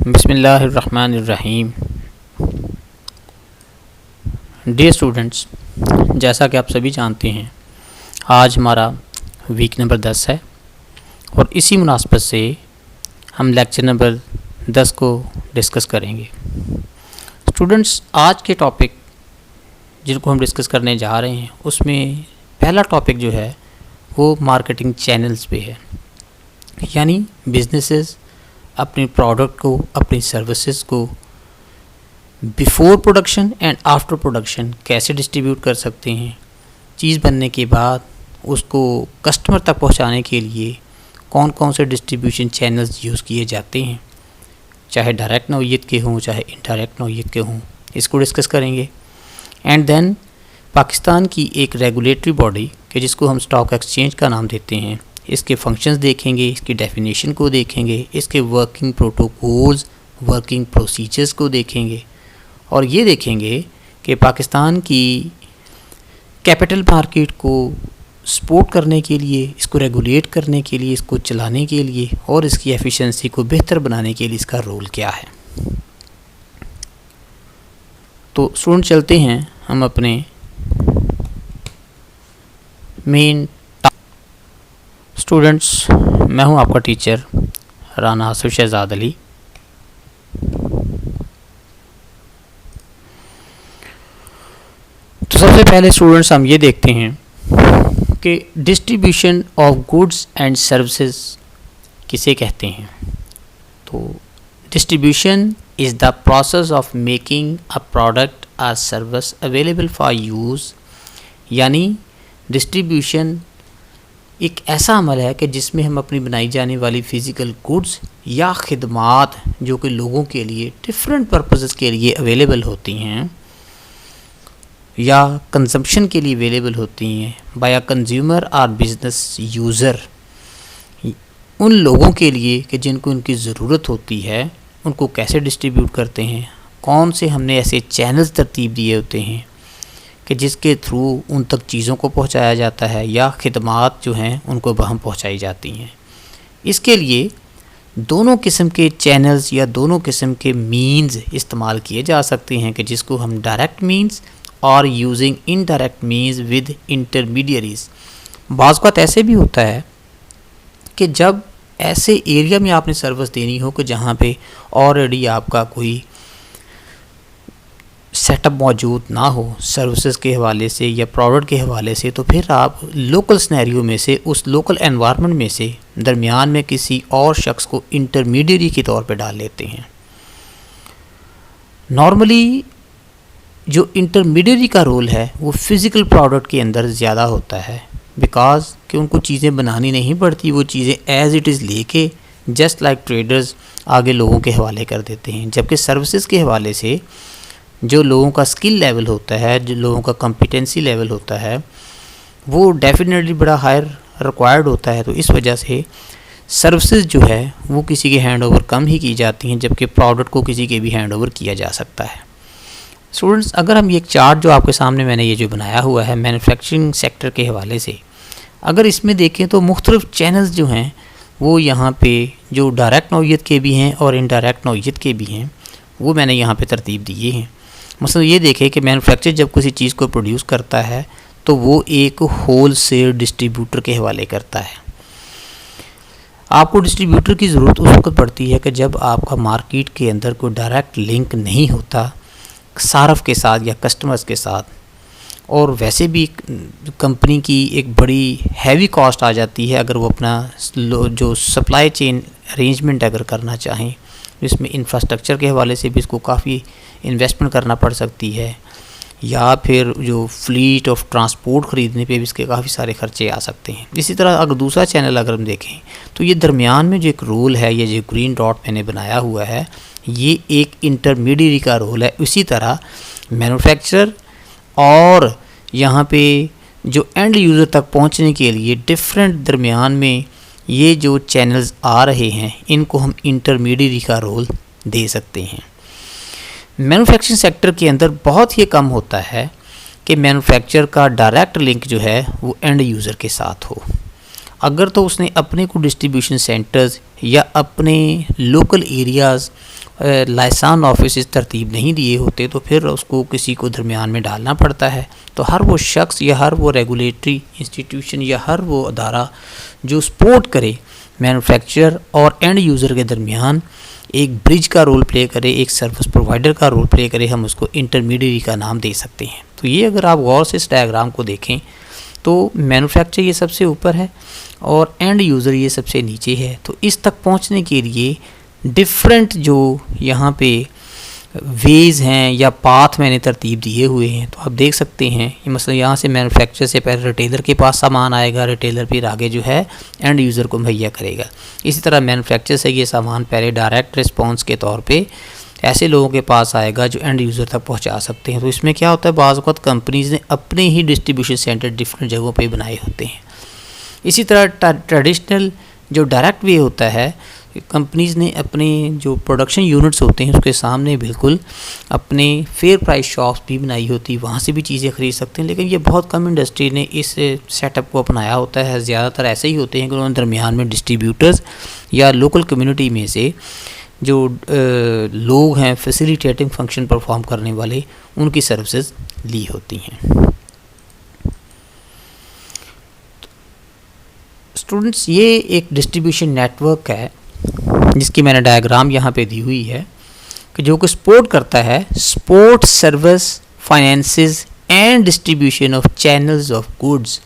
बिस्मिल्लाहिर्रहमानिर्रहीम। Dear students, जैसा कि आप सभी जानते हैं, आज हमारा वीक नंबर 10 है और इसी मुनासबत से हम लेक्चर नंबर 10 को डिस्कस करेंगे। स्टूडेंट्स, आज के टॉपिक जिनको हम डिस्कस करने जा रहे हैं उसमें पहला टॉपिक जो है वो मार्केटिंग चैनल्स पे है, यानी बिजनेसेस अपने प्रोडक्ट को, अपनी सर्विसेज को before production and after production कैसे डिस्ट्रीब्यूट कर सकते हैं। चीज़ बनने के बाद उसको कस्टमर तक पहुंचाने के लिए कौन कौन से डिस्ट्रीब्यूशन चैनल्स यूज़ किए जाते हैं, चाहे डायरेक्ट नौइयत के हों चाहे इनडायरेक्ट नौइयत के हों, इसको डिस्कस करेंगे। एंड देन पाकिस्तान की एक रेगुलेटरी बॉडी के जिसको हम स्टॉक एक्सचेंज का नाम देते हैं, इसके फंक्शंस देखेंगे, इसकी डेफिनेशन को देखेंगे, इसके वर्किंग प्रोटोकॉल्स, वर्किंग प्रोसीजर्स को देखेंगे और ये देखेंगे कि पाकिस्तान की कैपिटल मार्केट को सपोर्ट करने के लिए, इसको रेगुलेट करने के लिए, इसको चलाने के लिए और इसकी एफिशिएंसी को बेहतर बनाने के लिए इसका रोल क्या है। तो स्टूडेंट, चलते हैं हम अपने मेन। स्टूडेंट्स, मैं हूं आपका टीचर राना आसिफ शहजाद अली। तो सबसे पहले स्टूडेंट्स हम ये देखते हैं कि distribution of goods and services किसे कहते हैं। तो distribution is the process of making a product और सर्विस अवेलेबल फॉर यूज़, यानी डिस्ट्रीब्यूशन एक ऐसा अमल है कि जिसमें हम अपनी बनाई जाने वाली फ़िज़िकल गुड्स या ख़िदमात जो कि लोगों के लिए डिफरेंट पर्पसेस के लिए अवेलेबल होती हैं या कंजम्पशन के लिए अवेलेबल होती हैं बाय अ कंज्यूमर और बिज़नेस यूज़र, उन लोगों के लिए कि जिनको उनकी ज़रूरत होती है, उनको कैसे डिस्ट्रीब्यूट करते हैं, कौन से हमने ऐसे चैनल्स तरतीब दिए होते हैं कि जिसके थ्रू उन तक चीज़ों को पहुंचाया जाता है या ख़िदमात जो हैं उनको वहाँ पहुंचाई जाती हैं। इसके लिए दोनों किस्म के चैनल्स या दोनों किस्म के मीन्स इस्तेमाल किए जा सकते हैं कि जिसको हम डायरेक्ट मीन्स और using indirect means with intermediaries. बाज़ वक़्त ऐसे भी होता है कि जब ऐसे एरिया में आपने सर्विस देनी हो कि जहाँ पे ऑलरेडी आपका कोई सेटअप मौजूद ना हो सर्विसेज के हवाले से या प्रोडक्ट के हवाले से, तो फिर आप लोकल सिनेरियो में से, उस लोकल एनवायरनमेंट में से दरमियान में किसी और शख्स को इंटरमीडियरी के तौर पे डाल लेते हैं। नॉर्मली जो इंटरमीडियरी का रोल है वो फ़िज़िकल प्रोडक्ट के अंदर ज़्यादा होता है, बिकॉज़ कि उनको चीज़ें बनानी नहीं पड़ती, वो चीज़ें एज़ इट इज़ लेके जस्ट लाइक ट्रेडर्स आगे लोगों के हवाले कर देते हैं। जबकि सर्विसेज के हवाले से जो लोगों का स्किल लेवल होता है, जो लोगों का कॉम्पिटेंसी लेवल होता है, वो डेफिनेटली बड़ा हायर रिक्वायर्ड होता है। तो इस वजह से सर्विसेज जो है वो किसी के हैंड ओवर कम ही की जाती हैं, जबकि प्रोडक्ट को किसी के भी हैंड ओवर किया जा सकता है। स्टूडेंट्स, अगर हम ये एक चार्ट जो आपके सामने मैंने ये जो बनाया हुआ है मैन्युफैक्चरिंग सेक्टर के हवाले से, अगर इसमें देखें तो मुख्तलिफ चैनल्स जो हैं वो यहाँ पे जो डायरेक्ट नौइयत के भी हैं और इनडायरेक्ट नौइयत के भी हैं वो मैंने यहाँ पे तरतीब दिए हैं। मतलब ये देखें कि मैन्युफैक्चर जब किसी चीज़ को प्रोड्यूस करता है तो वो एक होल सेल डिस्ट्रीब्यूटर के हवाले करता है। आपको डिस्ट्रीब्यूटर की ज़रूरत उस वक्त पड़ती है कि जब आपका मार्केट के अंदर कोई डायरेक्ट लिंक नहीं होता सारफ के साथ या कस्टमर्स के साथ, और वैसे भी कंपनी की एक बड़ी हैवी कॉस्ट आ जाती है अगर वो अपना जो सप्लाई चेन अरेंजमेंट अगर करना चाहें, इसमें इंफ्रास्ट्रक्चर के हवाले से भी इसको काफ़ी इन्वेस्टमेंट करना पड़ सकती है, या फिर जो फ्लीट ऑफ ट्रांसपोर्ट ख़रीदने पे भी इसके काफ़ी सारे खर्चे आ सकते हैं। इसी तरह अगर दूसरा चैनल अगर हम देखें तो ये दरमियान में जो एक रोल है, ये जो ग्रीन डॉट मैंने बनाया हुआ है, ये एक इंटरमीडियरी का रोल है। इसी तरह मैन्युफैक्चरर और यहाँ पे जो एंड यूज़र तक पहुँचने के लिए डिफरेंट दरमियान में ये जो चैनल्स आ रहे हैं, इनको हम इंटरमीडियरी का रोल दे सकते हैं। मैन्युफैक्चरिंग सेक्टर के अंदर बहुत ही कम होता है कि मैन्युफैक्चर का डायरेक्ट लिंक जो है वो एंड यूज़र के साथ हो। अगर तो उसने अपने को डिस्ट्रीब्यूशन सेंटर्स या अपने लोकल एरियाज़ लाइसान ऑफिस तरतीब नहीं दिए होते तो फिर उसको किसी को दरमियान में डालना पड़ता है। तो हर वो शख्स या हर वो रेगुलेटरी इंस्टीट्यूशन या हर वो अदारा जो सपोर्ट करे मैन्युफैक्चरर और एंड यूज़र के दरमियान एक ब्रिज का रोल प्ले करे, एक सर्विस प्रोवाइडर का रोल प्ले करे, हम उसको इंटरमीडिएट का नाम दे सकते हैं। तो ये अगर आप गौर से इस डायग्राम को देखें तो मैन्युफैक्चर ये सबसे ऊपर है और एंड यूज़र ये सबसे नीचे है। तो इस तक पहुंचने के लिए डिफरेंट जो यहाँ पे वेज़ हैं या पाथ मैंने तरतीब दिए हुए हैं। तो आप देख सकते हैं ये मसला यहाँ से मैन्युफैक्चर से पहले रिटेलर के पास सामान आएगा, रिटेलर फिर आगे जो है एंड यूज़र को मुहैया करेगा। इसी तरह मैन्युफैक्चर से ये सामान पहले डायरेक्ट रिस्पॉन्स के तौर पे ऐसे लोगों के पास आएगा जो एंड यूज़र तक पहुंचा सकते हैं। तो इसमें क्या होता है, बाज़ वक़्त कंपनीज़ ने अपने ही डिस्ट्रीब्यूशन सेंटर डिफरेंट जगहों पे बनाए होते हैं। इसी तरह ट्रेडिशनल जो डायरेक्ट वे होता है, कंपनीज़ ने अपने जो प्रोडक्शन यूनिट्स होते हैं उसके सामने बिल्कुल अपने फेयर प्राइस शॉप्स भी बनाई होती, वहाँ से भी चीज़ें ख़रीद सकते हैं। लेकिन ये बहुत कम इंडस्ट्री ने इस सेटअप को अपनाया होता है। ज़्यादातर ऐसे ही होते हैं कि उन्होंने दरमियान में डिस्ट्रीब्यूटर्स या लोकल कम्युनिटी में से जो लोग हैं फैसिलिटेटिंग फंक्शन परफॉर्म करने वाले, उनकी सर्विसेज ली होती हैं। स्टूडेंट्स, ये एक डिस्ट्रीब्यूशन नेटवर्क है जिसकी मैंने डायग्राम यहाँ पे दी हुई है कि जो कि सपोर्ट करता है support service finances and distribution of channels of goods.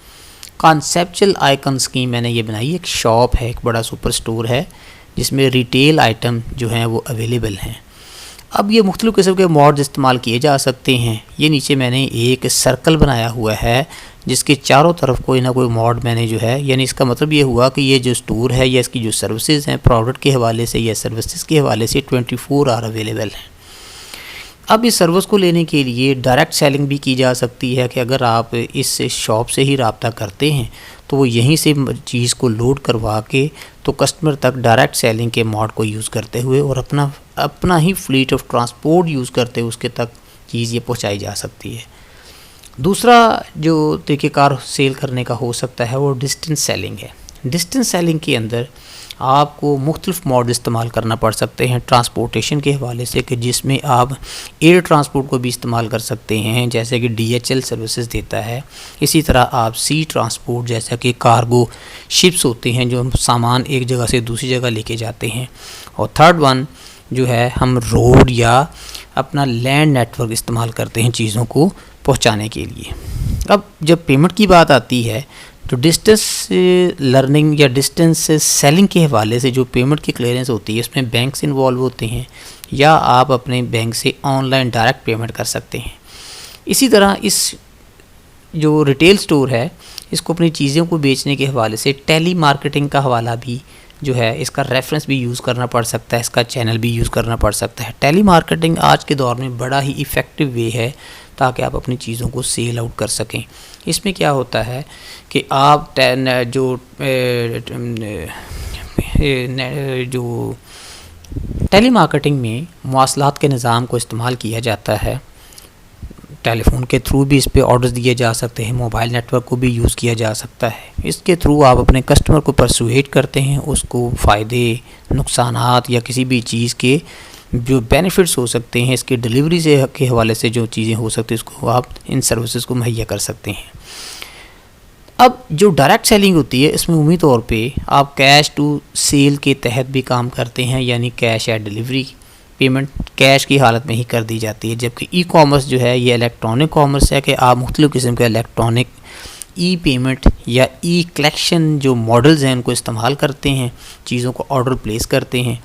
Conceptual icon scheme मैंने ये बनाई। एक शॉप है, एक बड़ा सुपर स्टोर है जिसमें रिटेल आइटम जो हैं वो अवेलेबल हैं। अब ये मुख्तलिफ़ किस्म के मॉड्स इस्तेमाल किए जा सकते हैं। ये नीचे मैंने एक सर्कल बनाया हुआ है जिसके चारों तरफ कोई ना कोई मॉड मैंने जो है, यानी इसका मतलब ये हुआ कि ये जो स्टोर है या इसकी जो सर्विसेज हैं प्रोडक्ट के हवाले से या सर्विसेज के हवाले से 24 आवर अवेलेबल हैं। अब इस सर्विस को लेने के लिए डायरेक्ट सेलिंग भी की जा सकती है कि अगर आप इस शॉप से ही रब्ता करते हैं तो वो यहीं से चीज़ को लोड करवा के तो कस्टमर तक डायरेक्ट सेलिंग के मॉड को यूज़ करते हुए और अपना ही फ्लीट ऑफ ट्रांसपोर्ट यूज़ करते हुए उसके तक चीज़ ये पहुंचाई जा सकती है। दूसरा जो तरीक़ेकार सेल करने का हो सकता है वो डिस्टेंस सेलिंग है। डिस्टेंस सेलिंग के अंदर आपको मुख्तलिफ़ मॉड इस्तेमाल करना पड़ सकते हैं ट्रांसपोर्टेशन के हवाले से, कि जिसमें आप एयर ट्रांसपोर्ट को भी इस्तेमाल कर सकते हैं जैसे कि DHL सर्विसेज देता है। इसी तरह आप सी ट्रांसपोर्ट जैसा कि कार्गो शिप्स होते हैं जो सामान एक जगह से दूसरी जगह लेके जाते हैं। और थर्ड वन जो है हम रोड या अपना लैंड नेटवर्क इस्तेमाल करते हैं चीज़ों को पहुंचाने के लिए। अब जब पेमेंट की बात आती है तो डिस्टेंस लर्निंग या डिस्टेंस सेलिंग के हवाले से जो पेमेंट की क्लियरेंस होती है इसमें बैंक्स इन्वॉल्व होते हैं या आप अपने बैंक से ऑनलाइन डायरेक्ट पेमेंट कर सकते हैं। इसी तरह इस जो रिटेल स्टोर है इसको अपनी चीज़ों को बेचने के हवाले से टेली मार्केटिंग का हवाला भी जो है, इसका रेफरेंस भी यूज़ करना पड़ सकता है, इसका चैनल भी यूज़ करना पड़ सकता है। टेली मार्केटिंग आज के दौर में बड़ा ही इफ़ेक्टिव वे है ताकि आप अपनी चीज़ों को सेल आउट कर सकें। इसमें क्या होता है कि आप जो टेली मार्केटिंग में मवासलात के निज़ाम को इस्तेमाल किया जाता है। टेलीफोन के थ्रू भी इस पे ऑर्डर्स दिए जा सकते हैं, मोबाइल नेटवर्क को भी यूज़ किया जा सकता है। इसके थ्रू आप अपने कस्टमर को परसुएट करते हैं, उसको फ़ायदे, नुकसानात या किसी भी चीज़ के जो बेनिफिट्स हो सकते हैं इसके डिलीवरी से के हवाले से जो चीज़ें हो सकती हैं उसको आप इन सर्विसेज को मुहैया कर सकते हैं। अब जो डायरेक्ट सेलिंग होती है इसमें उम्मीद तौर पे आप कैश टू सेल के तहत भी काम करते हैं, यानी कैश या डिलीवरी पेमेंट कैश की हालत में ही कर दी जाती है। जबकि ई कॉमर्स जो है ये इलेक्ट्रॉनिक कॉमर्स है कि आप मुख्तलिफ़ किस्म के इलेक्ट्रॉनिक ई पेमेंट या ई कलेक्शन जो मॉडल्स हैं उनको इस्तेमाल करते हैं, चीज़ों को ऑर्डर प्लेस करते हैं।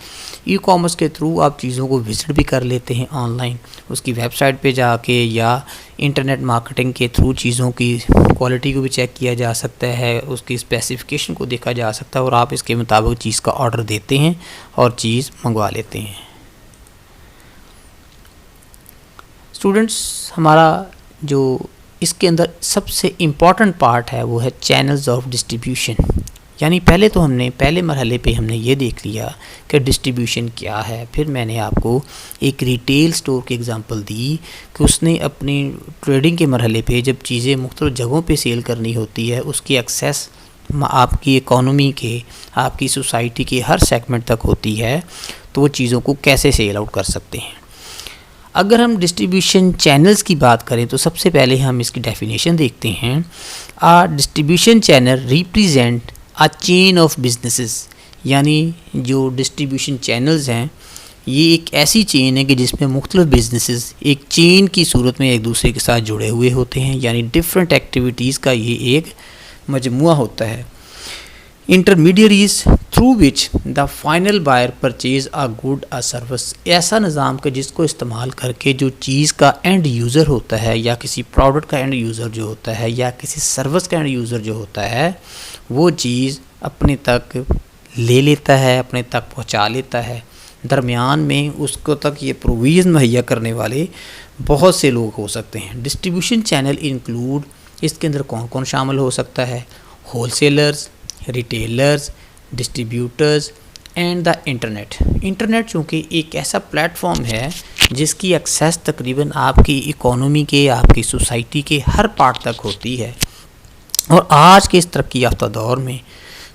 ई कॉमर्स के थ्रू आप चीज़ों को विज़िट भी कर लेते हैं ऑनलाइन, उसकी वेबसाइट पे जाके या इंटरनेट मार्केटिंग के थ्रू चीज़ों की क्वालिटी को भी चेक किया जा सकता है, उसकी स्पेसिफिकेशन को देखा जा सकता है और आप इसके मुताबिक चीज़ का ऑर्डर देते हैं और चीज़ मंगवा लेते हैं। स्टूडेंट्स, हमारा जो इसके अंदर सबसे इम्पॉर्टेंट पार्ट है वो है चैनल्स ऑफ डिस्ट्रीब्यूशन। यानी पहले तो हमने पहले मरहले पे हमने ये देख लिया कि डिस्ट्रीब्यूशन क्या है। फिर मैंने आपको एक रिटेल स्टोर की एग्जांपल दी कि उसने अपनी ट्रेडिंग के मरहले पे जब चीज़ें मुख्तलिफ़ जगहों पे सेल करनी होती है उसकी एक्सेस आपकी इकोनॉमी के, आपकी सोसाइटी के हर सेगमेंट तक होती है, तो वो चीज़ों को कैसे सेल आउट कर सकते हैं। अगर हम डिस्ट्रीब्यूशन चैनल्स की बात करें तो सबसे पहले हम इसकी डेफिनेशन देखते हैं। A distribution channel represent a chain of businesses, यानी जो डिस्ट्रीब्यूशन चैनल्स हैं ये एक ऐसी चेन है कि जिसमें मुख्तलिफ बिजनेसेस एक चेन की सूरत में एक दूसरे के साथ जुड़े हुए होते हैं, यानी डिफरेंट एक्टिविटीज़ का ये एक मजमुआ होता है। Intermediaries through which the final buyer purchase a good or service, ऐसा निज़ाम का जिसको इस्तेमाल करके जो चीज़ का एंड यूज़र होता है या किसी प्रोडक्ट का एंड यूज़र जो होता है या किसी सर्विस का एंड यूज़र जो होता है वो चीज़ अपने तक ले लेता है, अपने तक पहुंचा लेता है। दरमियान में उसको तक ये प्रोविज़न मुहैया करने वाले बहुत से लोग हो सकते हैं। डिस्ट्रीब्यूशन चैनल इंक्लूड, इसके अंदर कौन कौन शामिल हो सकता है? Wholesalers, retailers, distributors and the internet. Internet चूँकि एक ऐसा प्लेटफॉर्म है जिसकी एक्सेस तकरीबन आपकी इकोनॉमी के, आपकी सोसाइटी के हर पार्ट तक होती है। और आज के इस तरक्की याफ्ता दौर में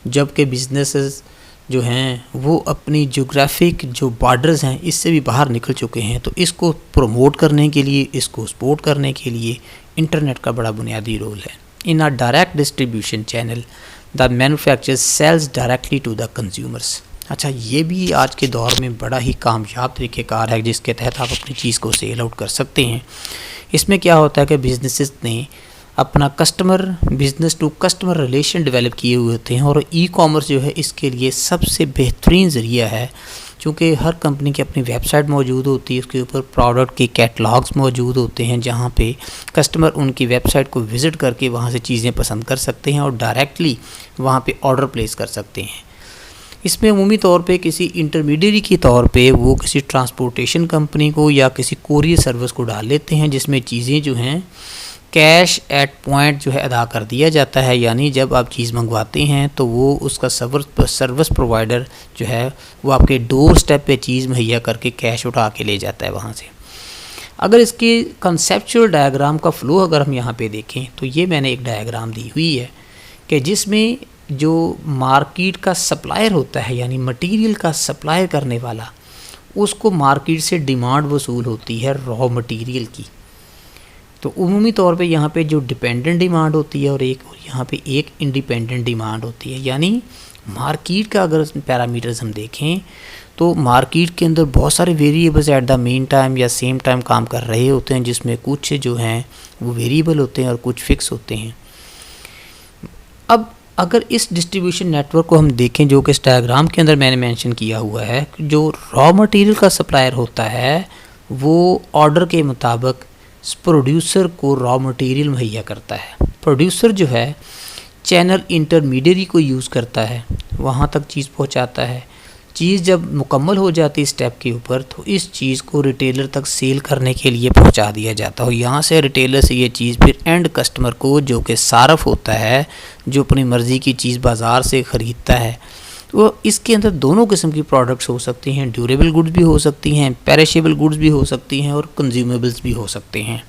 जबकि बिजनेसेस जो हैं वो अपनी ज्योग्राफिक जो बॉर्डर्स हैं इससे भी बाहर निकल चुके हैं, तो इसको प्रमोट करने के लिए, इसको सपोर्ट करने के लिए इंटरनेट का बड़ा बुनियादी रोल है। In a direct distribution channel the manufacturer sells directly to the consumers. अच्छा, ये भी आज के दौर में बड़ा ही कामयाब तरीक़ेकार है जिसके तहत आप अपनी चीज़ को सेल आउट कर सकते हैं। इसमें क्या होता है कि बिजनेसेस ने अपना business to customer relation develop किए हुए होते हैं और ई कॉमर्स जो है इसके लिए सबसे बेहतरीन ज़रिया है, क्योंकि हर कंपनी की अपनी वेबसाइट मौजूद होती है, उसके ऊपर प्रोडक्ट के कैटलॉग्स मौजूद होते हैं जहां पे कस्टमर उनकी वेबसाइट को विज़िट करके वहां से चीज़ें पसंद कर सकते हैं और डायरेक्टली वहां पे ऑर्डर प्लेस कर सकते हैं। इसमें अमूमी तौर पे किसी इंटरमीडियरी के तौर पे वो किसी ट्रांसपोर्टेशन कंपनी को या किसी कोरियर सर्विस को डाल लेते हैं जिसमें चीज़ें जो हैं कैश एट पॉइंट जो है अदा कर दिया जाता है, यानी जब आप चीज़ मंगवाते हैं तो वो उसका सर्विस प्रोवाइडर जो है वो आपके डोर स्टेप पे चीज़ मुहैया करके कैश उठा के ले जाता है वहाँ से। अगर इसके कंसेप्चुअल डायग्राम का फ़्लो अगर हम यहाँ पे देखें तो ये मैंने एक डायग्राम दी हुई है कि जिसमें जो मार्केट का सप्लायर होता है यानी मटीरियल का सप्लाई करने वाला, उसको मार्केट से डिमांड वसूल होती है रॉ मटीरियल की। तो उमूमी तौर पे यहाँ पे जो डिपेंडेंट डिमांड होती है और यहाँ पे एक इंडिपेंडेंट डिमांड होती है, यानी मार्केट का अगर पैरामीटर्स हम देखें तो मार्केट के अंदर बहुत सारे variables at the main time या सेम टाइम काम कर रहे होते हैं, जिसमें कुछ जो हैं वो वेरिएबल होते हैं और कुछ फिक्स होते हैं। अब अगर इस डिस्ट्रीब्यूशन नेटवर्क को हम देखें जो कि इस डायग्राम के अंदर मैंने मेंशन किया हुआ है, जो रॉ मटेरियल का सप्लायर होता है वो ऑर्डर के मुताबिक प्रोड्यूसर को रॉ मटेरियल मुहैया करता है। प्रोड्यूसर जो है चैनल इंटरमीडियरी को यूज़ करता है, वहाँ तक चीज़ पहुँचाता है। चीज़ जब मुकम्मल हो जाती है स्टेप के ऊपर तो इस चीज़ को रिटेलर तक सेल करने के लिए पहुँचा दिया जाता है। यहाँ से रिटेलर से ये चीज़ फिर एंड कस्टमर को, जो कि सारफ होता है, जो अपनी मर्ज़ी की चीज़ बाज़ार से ख़रीदता है, वो इसके अंदर दोनों किस्म की प्रोडक्ट्स हो सकती हैं। ड्यूरेबल गुड्स भी हो सकती हैं, पेरिशेबल गुड्स भी हो सकती हैं और कंज्यूमेबल्स भी हो सकते हैं।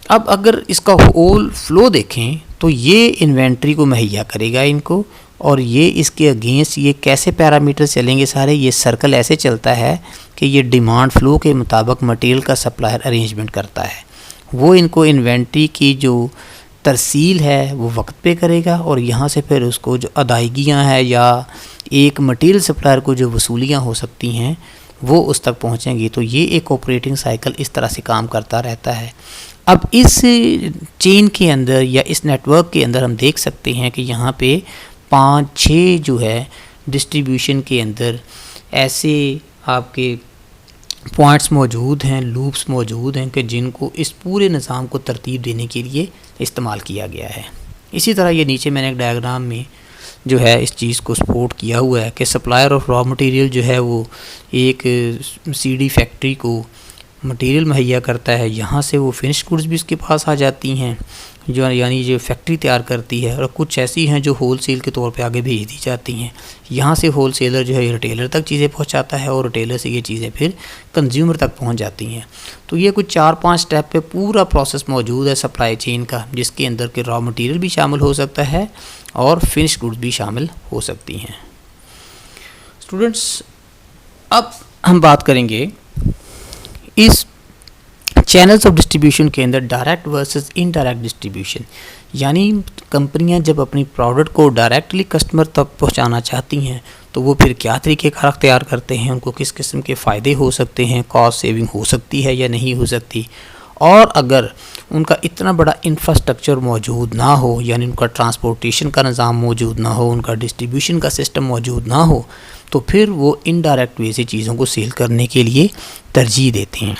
अब अगर इसका होल फ्लो देखें तो ये इन्वेंट्री को मुहैया करेगा इनको, और ये इसके अगेंस्ट ये कैसे पैरामीटर चलेंगे सारे, ये सर्कल ऐसे चलता है कि ये डिमांड फ्लो के मुताबिक मटेरियल का सप्लायर अरेंजमेंट करता है। वो इनको इन्वेंट्री की जो तरसील है वो वक्त पे करेगा और यहाँ से फिर उसको जो अदायगियाँ हैं या एक मटेरियल सप्लायर को जो वसूलियाँ हो सकती हैं वो उस तक पहुँचेंगी। तो ये एक ऑपरेटिंग साइकिल इस तरह से काम करता रहता है। अब इस चेन के अंदर या इस नेटवर्क के अंदर हम देख सकते हैं कि यहाँ पे 5-6 जो है डिस्ट्रीब्यूशन के अंदर ऐसे आपके पॉइंट्स मौजूद हैं, लूप्स मौजूद हैं कि जिनको इस पूरे निज़ाम को तरतीब देने के लिए इस्तेमाल किया गया है। इसी तरह ये नीचे मैंने एक डायग्राम में जो है इस चीज़ को सपोर्ट किया हुआ है कि सप्लायर ऑफ रॉ मटेरियल जो है वो एक सीडी फैक्ट्री को मटेरियल मुहैया करता है, यहाँ से वो फिनिश गुड्स भी उसके पास आ जाती हैं जो यानी जो फैक्ट्री तैयार करती है, और कुछ ऐसी हैं जो होलसेल के तौर पे आगे भेज दी जाती हैं। यहाँ से होलसेलर जो है रिटेलर तक चीज़ें पहुँचाता है और रिटेलर से ये चीज़ें फिर कंज्यूमर तक पहुँच जाती हैं। तो ये कुछ 4-5 स्टेप पे पूरा प्रोसेस मौजूद है सप्लाई चेन का, जिसके अंदर के रॉ मटेरियल भी शामिल हो सकता है और फिनिश गुड्स भी शामिल हो सकती हैं। स्टूडेंट्स, अब हम बात करेंगे इस चैनल्स ऑफ डिस्ट्रीब्यूशन के अंदर डायरेक्ट वर्सेस इनडायरेक्ट डिस्ट्रीब्यूशन, यानी कंपनियां जब अपनी प्रोडक्ट को डायरेक्टली कस्टमर तक पहुंचाना चाहती हैं तो वो फिर क्या तरीके कार अख्तियार करते हैं, उनको किस किस्म के फ़ायदे हो सकते हैं, कॉस्ट सेविंग हो सकती है या नहीं हो सकती, और अगर उनका इतना बड़ा इंफ्रास्ट्रक्चर मौजूद ना हो, यानी उनका ट्रांसपोर्टेशन का निज़ाम मौजूद ना हो, उनका डिस्ट्रीब्यूशन का सिस्टम मौजूद ना हो, तो फिर वो इनडायरेक्ट वे से चीज़ों को सेल करने के लिए तरजीह देते हैं।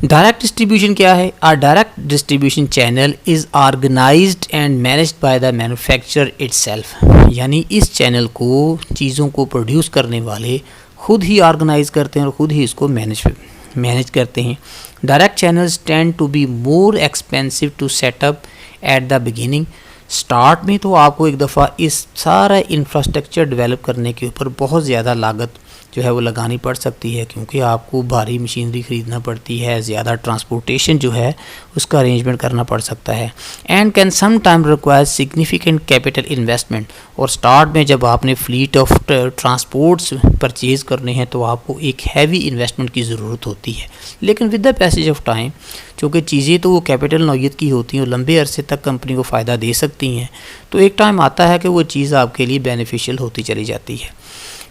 डायरेक्ट डिस्ट्रीब्यूशन क्या है? Or direct distribution channel is organised and managed by the manufacturer itself, यानी इस चैनल को चीज़ों को प्रोड्यूस करने वाले खुद ही ऑर्गेनाइज करते हैं और ख़ुद ही इसको मैनेज करते हैं। Direct channels tend to be more expensive to set up at the beginning, start में तो आपको एक दफ़ा इस सारा इंफ्रास्ट्रक्चर डेवलप करने के ऊपर बहुत ज़्यादा लागत जो है वो लगानी पड़ सकती है, क्योंकि आपको भारी मशीनरी ख़रीदना पड़ती है, ज़्यादा ट्रांसपोर्टेशन जो है उसका अरेंजमेंट करना पड़ सकता है, and can some time require significant capital investment, और स्टार्ट में जब आपने फ्लीट ऑफ ट्रांसपोर्ट्स परचेज़ करने हैं तो आपको एक हैवी इन्वेस्टमेंट की ज़रूरत होती है। लेकिन with the passage of time, चूँकि चीज़ें तो वो कैपिटल नौयत की होती हैं और लंबे अरसे तक कंपनी को फ़ायदा दे सकती हैं, तो एक टाइम आता है कि वो चीज़ आपके लिए बेनिफिशियल होती चली जाती है।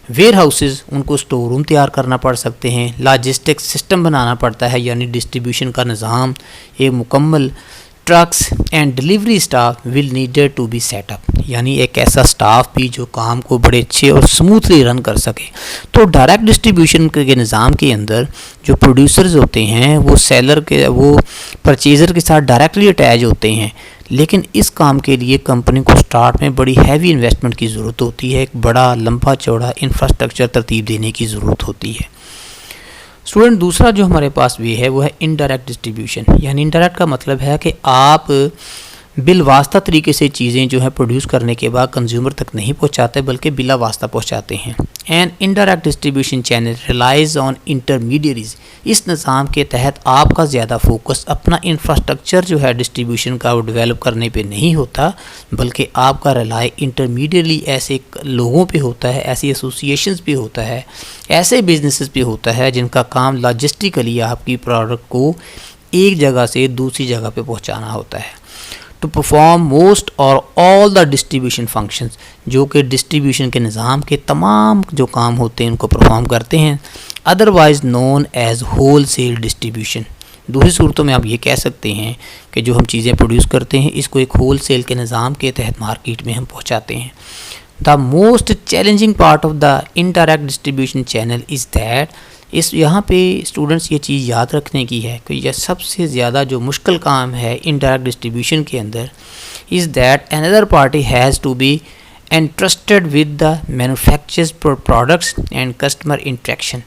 वेयर हाउसेज़, उनको स्टोर रूम तैयार करना पड़ सकते हैं, लॉजिस्टिक्स सिस्टम बनाना पड़ता है, यानी डिस्ट्रीब्यूशन का निज़ाम, एक मुकम्मल trucks and delivery staff will needed to be set up, यानी एक ऐसा स्टाफ भी जो काम को बड़े अच्छे और स्मूथली रन कर सके। तो डायरेक्ट डिस्ट्रीब्यूशन के निज़ाम के अंदर जो प्रोड्यूसर्स होते हैं वो परचेज़र के साथ डायरेक्टली अटैच होते हैं, लेकिन इस काम के लिए कंपनी को स्टार्ट में बड़ी हैवी इन्वेस्टमेंट की ज़रूरत होती है, एक बड़ा लंबा चौड़ा इंफ्रास्ट्रक्चर तरतीब देने की ज़रूरत होती है। स्टूडेंट, दूसरा जो हमारे पास वे है वो है इनडायरेक्ट डिस्ट्रीब्यूशन, यानी इनडायरेक्ट का मतलब है कि आप बिलवास्ता तरीके से चीज़ें जो है प्रोड्यूस करने के बाद कंज्यूमर तक नहीं पहुंचाते बल्कि बिला वास्ता पहुंचाते हैं। And indirect distribution channel relies on intermediaries, इस निज़ाम के तहत आपका ज़्यादा फोकस अपना इंफ्रास्ट्रक्चर जो है डिस्ट्रीब्यूशन का वो डेवलप करने पे नहीं होता, बल्कि आपका रिलाई इंटरमीडियटली ऐसे लोगों पे होता है, ऐसी एसोसिएशंस पे होता है, ऐसे बिजनेसेस पे होता है जिनका काम लॉजिस्टिकली आपकी प्रोडक्ट को एक जगह से दूसरी जगह पे पहुंचाना होता है। टू परफॉर्म मोस्ट और ऑल द डिस्ट्रीब्यूशन फंक्शंस, जो कि डिस्ट्रीब्यूशन के निज़ाम के तमाम जो काम होते हैं उनको परफॉर्म करते हैं, otherwise known as whole sale distribution. दूसरी सूरतों में आप ये कह सकते हैं कि जो हम चीज़ें प्रोड्यूस करते हैं इसको एक होल सेल के निज़ाम के तहत मार्केट में हम पहुँचाते हैं। The most challenging part of the indirect distribution channel is that, इस यहाँ पे स्टूडेंट्स ये चीज़ याद रखने की है कि यह सबसे ज़्यादा जो मुश्किल काम है इनडायरेक्ट डिस्ट्रीब्यूशन के अंदर, is that another party has to be entrusted with the manufacturer's products and customer interaction,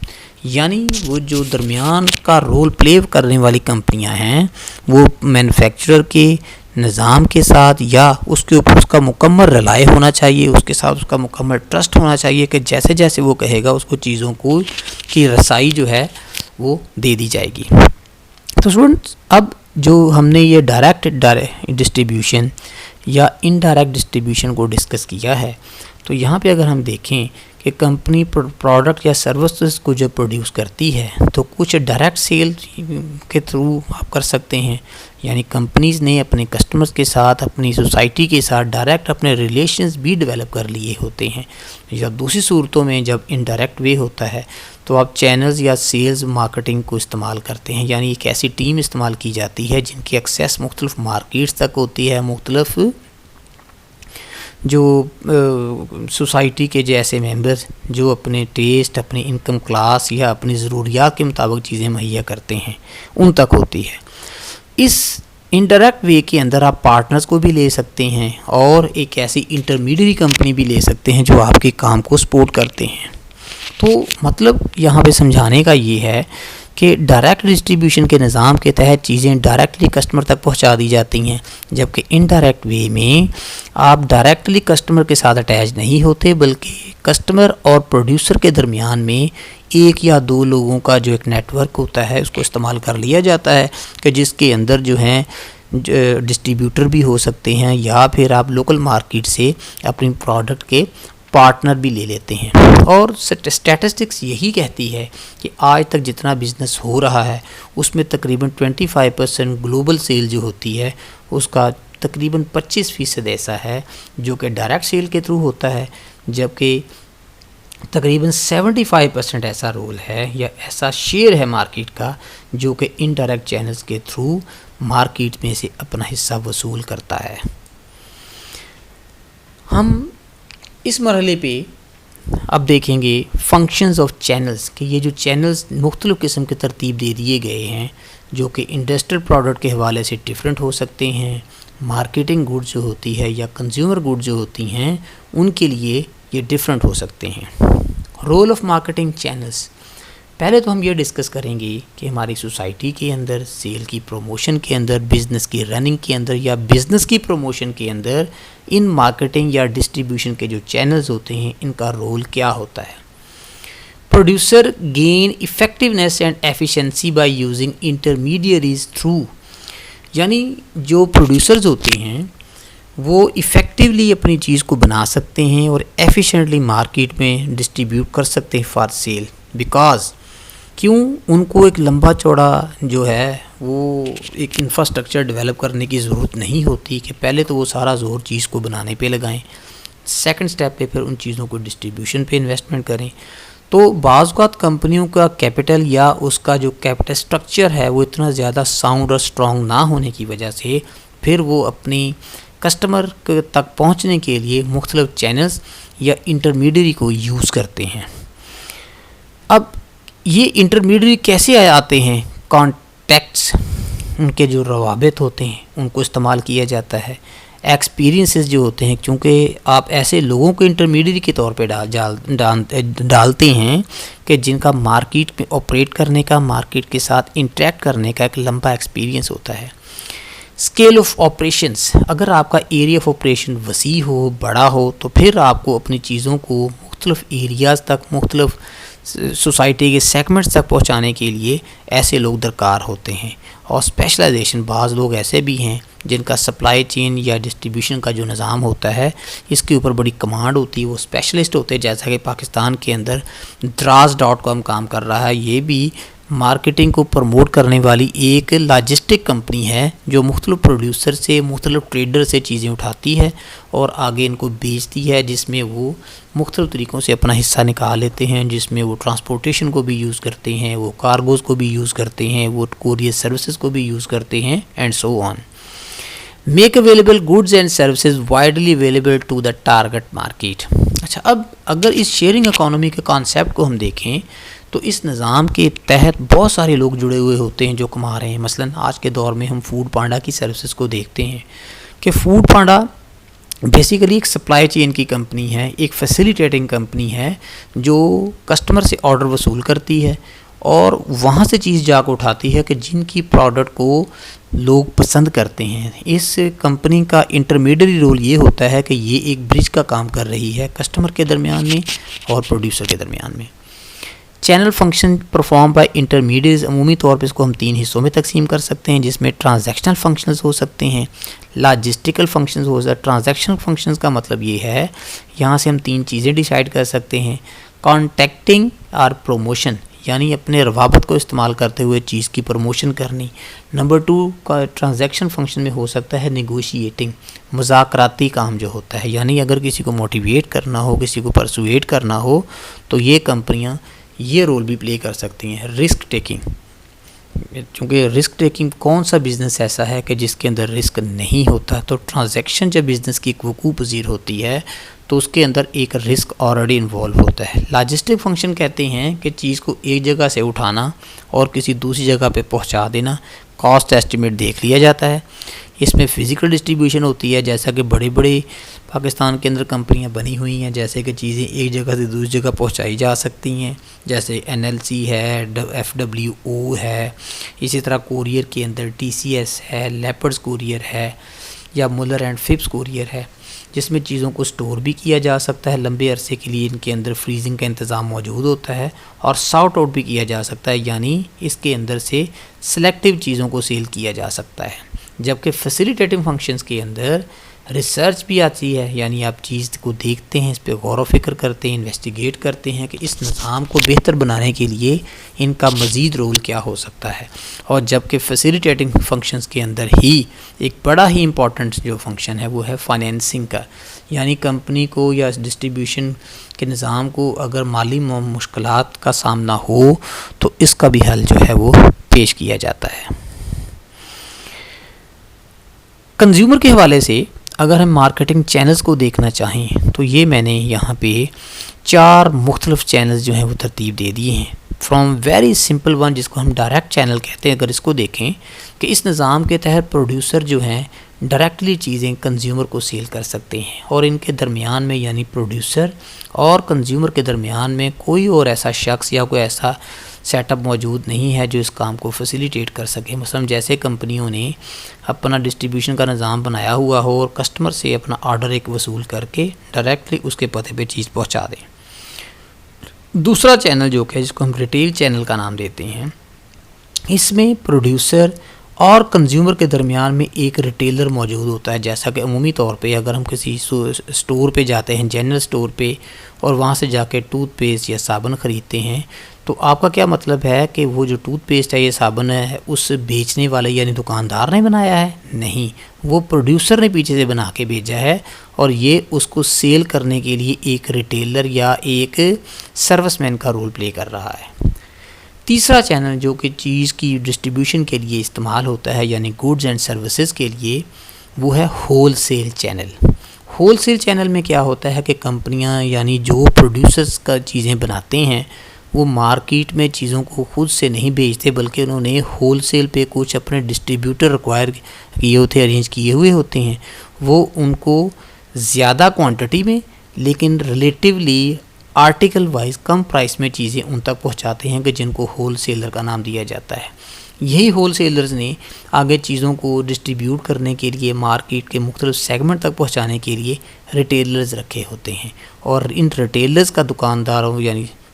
यानी वो जो दरमियान का रोल प्ले करने वाली कंपनियां हैं वो मैन्युफैक्चरर के निज़ाम के साथ या उसके ऊपर उसका मुकम्मल रिलाय होना चाहिए, उसके साथ उसका मुकम्मल ट्रस्ट होना चाहिए कि जैसे जैसे वो कहेगा उसको चीज़ों को की रसाई जो है वो दे दी जाएगी। तो स्टूडेंट्स, अब जो हमने ये डायरेक्ट डिस्ट्रीब्यूशन या इनडायरेक्ट डिस्ट्रीब्यूशन को डिस्कस किया है, तो यहाँ पे अगर हम देखें कि कंपनी प्रोडक्ट या सर्विसेज को जब प्रोड्यूस करती है तो कुछ डायरेक्ट सेल के थ्रू आप कर सकते हैं, यानी कंपनीज़ ने अपने कस्टमर्स के साथ, अपनी सोसाइटी के साथ डायरेक्ट अपने रिलेशंस भी डेवलप कर लिए होते हैं। या दूसरी सूरतों में जब इनडायरेक्ट वे होता है तो आप चैनल्स या सेल्स मार्केटिंग को इस्तेमाल करते हैं, यानी एक ऐसी टीम इस्तेमाल की जाती है जिनकी एक्सेस मुख्तलिफ मार्केट्स तक होती है, मुख्तलिफ जो सोसाइटी के जैसे मेंबर्स जो अपने टेस्ट, अपने इनकम क्लास या अपनी ज़रूरियात के मुताबिक चीज़ें मुहैया करते हैं उन तक होती है। इस इनडायरेक्ट वे के अंदर आप पार्टनर्स को भी ले सकते हैं और एक ऐसी इंटरमीडिएट कंपनी भी ले सकते हैं जो आपके काम को सपोर्ट करते हैं। तो मतलब यहाँ पे समझाने का ये है कि डायरेक्ट डिस्ट्रीब्यूशन के निज़ाम के तहत चीज़ें डायरेक्टली कस्टमर तक पहुंचा दी जाती हैं, जबकि इनडायरेक्ट वे में आप डायरेक्टली कस्टमर के साथ अटैच नहीं होते, बल्कि कस्टमर और प्रोड्यूसर के दरमियान में एक या दो लोगों का जो एक नेटवर्क होता है उसको इस्तेमाल कर लिया जाता है कि जिसके अंदर जो हैं डिस्ट्रीब्यूटर भी हो सकते हैं या फिर आप लोकल मार्केट से अपनी प्रोडक्ट के पार्टनर भी ले लेते हैं। और स्टैटिस्टिक्स यही कहती है कि आज तक जितना बिज़नेस हो रहा है उसमें तकरीबन 25% ग्लोबल सेल जो होती है उसका तकरीबन 25% ऐसा है जो कि डायरेक्ट सेल के थ्रू होता है, जबकि तकरीबन 75% ऐसा रोल है या ऐसा शेयर है मार्केट का जो कि इनडायरेक्ट चैनल्स के थ्रू मार्केट में से अपना हिस्सा वसूल करता है। हम इस मरहले पे अब देखेंगे फंक्शंस ऑफ चैनल्स कि ये जो चैनल्स मुख्तलिफ़ किस्म के तरतीब दे दिए गए हैं जो कि इंडस्ट्रियल प्रोडक्ट के हवाले से डिफरेंट हो सकते हैं, मार्केटिंग गुड्स जो होती है या कंज्यूमर गुड्स जो होती हैं उनके लिए ये डिफरेंट हो सकते हैं। रोल ऑफ मार्केटिंग चैनल्स, पहले तो हम ये डिस्कस करेंगे कि हमारी सोसाइटी के अंदर सेल की प्रमोशन के अंदर, बिज़नेस की रनिंग के अंदर या बिज़नेस की प्रमोशन के अंदर इन मार्केटिंग या डिस्ट्रीब्यूशन के जो चैनल्स होते हैं इनका रोल क्या होता है। Producer gain effectiveness and efficiency by using intermediaries through, यानी जो प्रोड्यूसर्स होते हैं वो इफ़ेक्टिवली अपनी चीज़ को बना सकते हैं और एफिशिएंटली मार्केट में डिस्ट्रीब्यूट कर सकते हैं फॉर सेल। बिकॉज क्यों, उनको एक लंबा चौड़ा जो है वो एक इंफ्रास्ट्रक्चर डेवलप करने की ज़रूरत नहीं होती कि पहले तो वो सारा जोर चीज़ को बनाने पे लगाएं, सेकंड स्टेप पे फिर उन चीज़ों को डिस्ट्रीब्यूशन पे इन्वेस्टमेंट करें। तो बाज़ औक़ात कंपनियों का कैपिटल या उसका जो कैपिटल स्ट्रक्चर है वो इतना ज़्यादा साउंड और स्ट्रॉन्ग ना होने की वजह से फिर वो अपनी कस्टमर तक पहुंचने के लिए मुख्तलिफ चैनल्स या इंटरमीडियरी को यूज़ करते हैं। अब ये इंटरमीडियरी कैसे आते हैं, कॉन्टैक्ट्स, उनके जो रवाबित होते हैं उनको इस्तेमाल किया जाता है, एक्सपीरियंसेस जो होते हैं, क्योंकि आप ऐसे लोगों को इंटरमीडियरी के तौर पे डालते हैं कि जिनका मार्केट में ऑपरेट करने का, मार्केट के साथ इंटरेक्ट करने का एक लंबा एक्सपीरियंस होता है। स्केल ऑफ ऑपरेशंस, अगर आपका एरिया ऑफ ऑपरेशन वसी हो, बड़ा हो, तो फिर आपको अपनी चीज़ों को मुख्तलिफ एरियाज़ तक, मुख्तलिफ सोसाइटी के सेगमेंट्स तक पहुंचाने के लिए ऐसे लोग दरकार होते हैं। और स्पेशलाइजेशन, बाज़ लोग ऐसे भी हैं जिनका सप्लाई चेन या डिस्ट्रीब्यूशन का जो निज़ाम होता है इसके ऊपर बड़ी कमांड होती है, वो स्पेशलिस्ट होते हैं। जैसा कि पाकिस्तान के अंदर Draaz.com काम कर रहा है, ये भी मार्केटिंग को प्रमोट करने वाली एक लॉजिस्टिक कंपनी है जो मुख्तलिफ प्रोड्यूसर से, मुख्तलिफ ट्रेडर से चीज़ें उठाती है और आगे इनको बेचती है, जिसमें वो मुख्तलिफ तरीक़ों से अपना हिस्सा निकाल लेते हैं, जिसमें वो ट्रांसपोर्टेशन को भी यूज़ करते हैं, वो कार्गोज़ को भी यूज़ करते हैं, वो कोरियर सर्विसेज को भी यूज़ करते हैं and so on. Make available goods and services widely available to the target market. अच्छा, अब अगर इस शेयरिंग इकोनॉमी के कॉन्सेप्ट को हम देखें तो इस निज़ाम के तहत बहुत सारे लोग जुड़े हुए होते हैं जो कमा रहे हैं। मसलन आज के दौर में हम फूड पांडा की सर्विसेज को देखते हैं कि फूड पांडा बेसिकली एक सप्लाई चेन की कंपनी है, एक फैसिलिटेटिंग कंपनी है जो कस्टमर से ऑर्डर वसूल करती है और वहाँ से चीज़ जाकर उठाती है कि जिनकी प्रोडक्ट को लोग पसंद करते हैं। इस कंपनी का इंटरमीडियरी रोल ये होता है कि ये एक ब्रिज का काम कर रही है कस्टमर के दरमियान में और प्रोड्यूसर के दरमियान में। Channel function perform by intermediates, अमूमी तौर पे इसको हम 3 हिस्सों में तकसीम कर सकते हैं, जिसमें ट्रांजैक्शनल फंक्शंस हो सकते हैं, लॉजिस्टिकल फंक्शंस हो सकते हैं। ट्रांजैक्शनल फंक्शंस का मतलब ये है, यहाँ से हम 3 चीज़ें डिसाइड कर सकते हैं, कॉन्टैक्टिंग और प्रोमोशन, यानी अपने रवाबत को इस्तेमाल करते हुए चीज़ की प्रमोशन करनी। नंबर 2 का ट्रांजैक्शन फंक्शन में हो सकता है नेगोशिएटिंग, मुज़ाकराती काम जो होता है, यानी अगर किसी को मोटिवेट करना हो, किसी को परसुएट करना हो तो ये कंपनियाँ ये रोल भी प्ले कर सकती हैं। रिस्क टेकिंग, क्योंकि रिस्क टेकिंग, कौन सा बिज़नेस ऐसा है कि जिसके अंदर रिस्क नहीं होता। तो ट्रांजैक्शन जब बिज़नेस की वकूफ़ पज़ीर होती है तो उसके अंदर एक रिस्क ऑलरेडी इन्वॉल्व होता है। लॉजिस्टिक फंक्शन कहते हैं कि चीज़ को एक जगह से उठाना और किसी दूसरी जगह पे पहुंचा देना, कॉस्ट एस्टिमेट देख लिया जाता है। इसमें फ़िज़िकल डिस्ट्रीब्यूशन होती है, जैसा कि बड़े बड़े पाकिस्तान के अंदर कंपनियां बनी हुई हैं, जैसे कि चीज़ें एक जगह से दूसरी जगह पहुंचाई जा सकती हैं, जैसे NLC है, FWO है, इसी तरह कोरियर के अंदर TCS है, लेपर्ड्स कोरियर है या मुलर एंड फिप्स कोरियर है, जिसमें चीज़ों को स्टोर भी किया जा सकता है लंबे अरसे के लिए, इनके अंदर फ्रीजिंग का इंतज़ाम मौजूद होता है और सॉर्ट आउट भी किया जा सकता है, यानी इसके अंदर से सिलेक्टिव चीज़ों को सेल किया जा सकता है। जबकि फैसिलिटेटिंग फंक्शंस के अंदर रिसर्च भी आती है, यानी आप चीज़ को देखते हैं, इस पर गौर व फिक्र करते हैं, इन्वेस्टिगेट करते हैं कि इस निज़ाम को बेहतर बनाने के लिए इनका मज़ीद रोल क्या हो सकता है। और जबकि फैसिलिटेटिंग फंक्शंस के अंदर ही एक बड़ा ही इम्पॉर्टेंट जो फंक्शन है वो है फाइनेंसिंग का, यानी कंपनी को या डिस्ट्रीब्यूशन के निज़ाम को अगर माली मुश्किलात का सामना हो तो इसका भी हल जो है वो पेश किया जाता है। कंज्यूमर के हवाले से अगर हम मार्केटिंग चैनल्स को देखना चाहें तो ये मैंने यहाँ पे 4 मुख्तलिफ चैनल्स जो हैं वो तरतीब दे दिए हैं। फ्रॉम वेरी सिंपल वन, जिसको हम डायरेक्ट चैनल कहते हैं, अगर इसको देखें कि इस निज़ाम के तहत प्रोड्यूसर जो हैं डायरेक्टली चीज़ें कंज्यूमर को सेल कर सकते हैं और इनके दरमियान में, यानी प्रोड्यूसर और कंज्यूमर के दरमियान में कोई और ऐसा शख्स या कोई ऐसा सेटअप मौजूद नहीं है जो इस काम को फैसिलिटेट कर सके। मसलन जैसे कंपनियों ने अपना डिस्ट्रीब्यूशन का निज़ाम बनाया हुआ हो और कस्टमर से अपना ऑर्डर एक वसूल करके डायरेक्टली उसके पते पे चीज़ पहुंचा दें। दूसरा चैनल जो है जिसको हम रिटेल चैनल का नाम देते हैं, इसमें प्रोड्यूसर और कंज्यूमर के दरमियान में एक रिटेलर मौजूद होता है। जैसा कि अमूमी तौर पे अगर हम किसी स्टोर पे जाते हैं, जनरल स्टोर पे, और वहाँ से जाके टूथपेस्ट या साबुन ख़रीदते हैं, तो आपका क्या मतलब है कि वो जो टूथपेस्ट है, ये साबुन है, उस बेचने वाले यानी दुकानदार ने बनाया है? नहीं, वो प्रोड्यूसर ने पीछे से बना के भेजा है और ये उसको सेल करने के लिए एक रिटेलर या एक सर्विसमैन का रोल प्ले कर रहा है। तीसरा चैनल जो कि चीज़ की डिस्ट्रीब्यूशन के लिए इस्तेमाल होता है, यानी गुड्स एंड सर्विसेज के लिए, वो है whole sale channel. Whole sale channel में क्या होता है कि कंपनियां यानी जो प्रोड्यूसर्स का चीज़ें बनाते हैं वो मार्केट में चीज़ों को खुद से नहीं बेचते, बल्कि उन्होंने होल सेल पे कुछ अपने डिस्ट्रीब्यूटर रिक्वायर किए होते, अरेंज किए हुए होते हैं। वो उनको ज़्यादा क्वांटिटी में लेकिन रिलेटिवली आर्टिकल वाइज कम प्राइस में चीज़ें उन तक पहुंचाते हैं कि जिनको होल सेलर का नाम दिया जाता है। यही होल सेलर्स ने आगे चीज़ों को डिस्ट्रीब्यूट करने के लिए मार्केट के मुख्तलिफ सेगमेंट तक पहुंचाने के लिए रिटेलर्स रखे होते हैं, और इन रिटेलर्स का